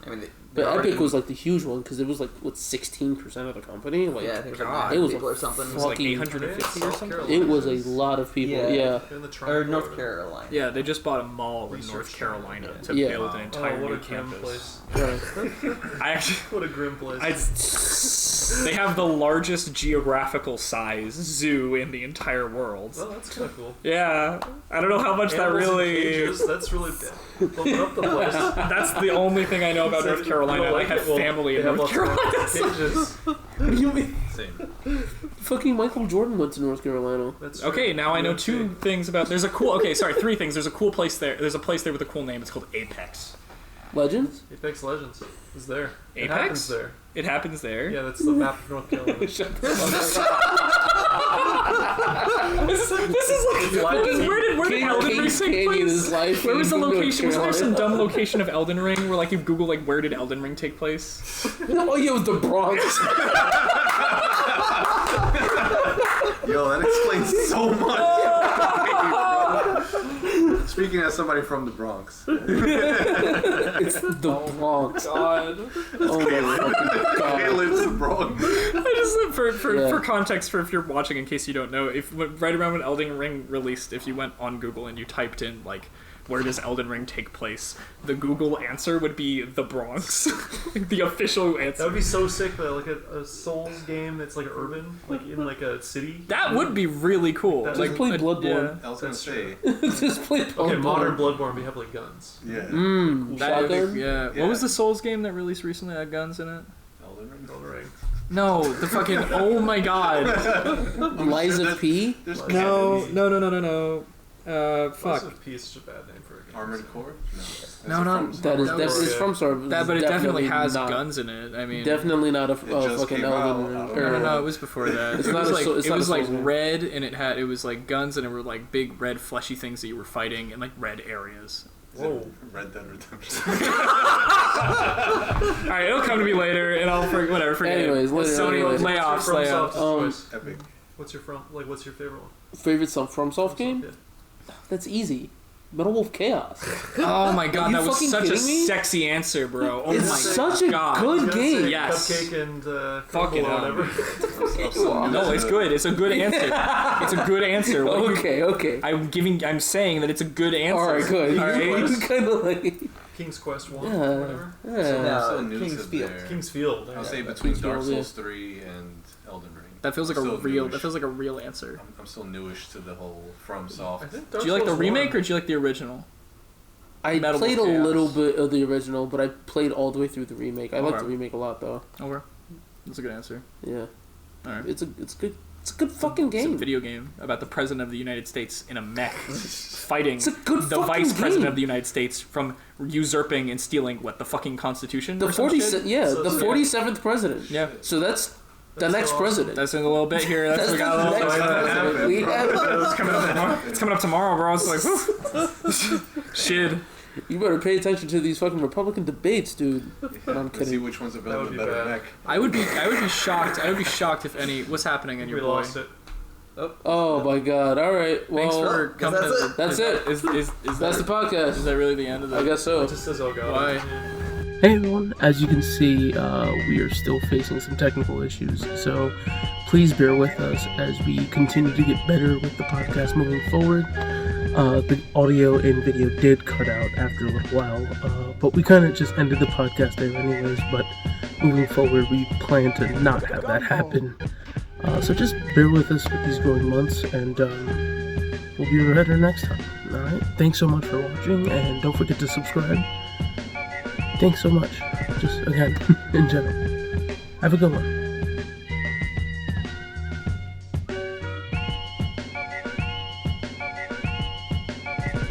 mean, But Epic was like the huge one because it was like what 16% of the company. Like, yeah, I think God. it was people or something. It was like fucking 850 or something. It was a lot of people. Yeah. in the Or triangle. North Carolina. Yeah, they just bought a mall in Research North Carolina to Yeah. build an entire what new a grim campus. place. Right. I actually, What a grim place. they have the largest geographical size zoo in the entire world. Well, that's kind of cool. Yeah, I don't know how much Animals that in really. cages, that's really bumping up the place. That's the only thing I know about North Carolina. I have family in North Carolina. Cages. What do you mean? Same. Fucking Michael Jordan went to North Carolina. That's Okay, true. now I know UNC. 2 things about. There's a cool. Okay, sorry, 3 things. There's a cool place there. There's a place there with a cool name. It's called Apex. Legends? Apex Legends is there. It Apex? happens there. It happens there. Yeah, that's the map of North Carolina. This is like Life- where did Elden Ring King's take Canyon place? is life Where was the in North location? Was there some Carolina. dumb location of Elden Ring where like you Google like where did Elden Ring take place? Oh yeah, it was the Bronx. Yo, that explains so much. Speaking as somebody from the Bronx. It's the Bronx. God. Oh my fucking god. Caleb's the Bronx. I just for Yeah. context for if you're watching in case you don't know, if right around when Elden Ring released, if you went on Google and you typed in like where does Elden Ring take place, the Google answer would be the Bronx. The official That answer. would be so sick though, like a Souls game that's like urban, like in like a city. That would be really cool. That- Like Just play Bloodborne. I was gonna say, Just play Okay, Bloodborne. modern Bloodborne, we have like guns. yeah. That would be- Shotgun? yeah. Yeah. What was the Souls game that released recently that had guns in it? Elden Ring. Elden Ring. No, the fucking. Oh my god. Liza P. There's No. Fuck. Fuck. P is such a bad name for a game. Armored Core? No, no. That is That definitely was- it's from Star. That, but it definitely has not, guns in it. I mean, Definitely not a just fucking came Elden out. Ring. I don't No, or- no, it was before that. It's it not was a like Soul- it's it not a was like Souls game. red, and it was like guns, and it were like big red fleshy things that you were fighting in like red areas. Whoa. Red Dead Redemption. All right, it'll come to me later, and I'll forget. Anyways, later, Sony later. layoffs. From Soft's Um, choice. Epic. What's your favorite one? Favorite FromSoft game? Yeah. That's easy. Metal Wolf Chaos. Oh my god, you that was fucking such a kidding me? sexy answer, bro. Oh It's my such a god. good game. Yes. Cupcake and Fucking Crumble or hell. whatever. No, it's good. It's a good answer. It's a good answer. What are you- Okay. I'm saying that it's a good answer. Alright, good. All right. You kind of like. King's Quest 1 Yeah. or whatever. Yeah. No, Still new King's to Field. there. King's Field. I'll say Yeah. between King's Dark Field, Souls 3 and Elden Ring. That feels like I'm a still real. newish. That feels like a real answer. I'm still newish to the whole FromSoft. I think Do Dark you like the Souls remake 1. or do you like the original? I Metal played a Wolf Chaos. little bit of the original, but I played all the way through the remake. I like Okay. the remake a lot, though. Over. That's a good answer. Yeah. All right. It's good. It's a good fucking It's a game. video game about the president of the United States in a mech fighting It's a good the fucking vice game. president of the United States from usurping and stealing the fucking Constitution. The or some shit? the 47th president. Yeah. So that's the That's next awesome. president. That's in a little bit here. That's, That's we got a the little. next president. We have. It's coming up tomorrow. It's coming up tomorrow, bro. It's like, whew. Shit. You better pay attention to these fucking Republican debates, dude. No, I'm Let's see kidding. which one's That available would be better bad. mech. I would be shocked. I would be shocked if any. What's happening in We your boy? lost it. Oh my god. All right. Thanks Well, for coming. that's it. that's it. Is That's the podcast. Is that really the end of I the? guess so. It just says, oh god. Why? Hey everyone, as you can see, we are still facing some technical issues, so please bear with us as we continue to get better with the podcast moving forward. The audio and video did cut out after a little while, but we kind of just ended the podcast there anyways, but moving forward we plan to not have that happen. So just bear with us with these growing months, and we'll be better next time, alright? Thanks so much for watching, and don't forget to subscribe. Thanks so much. Just again, in general. Have a good one.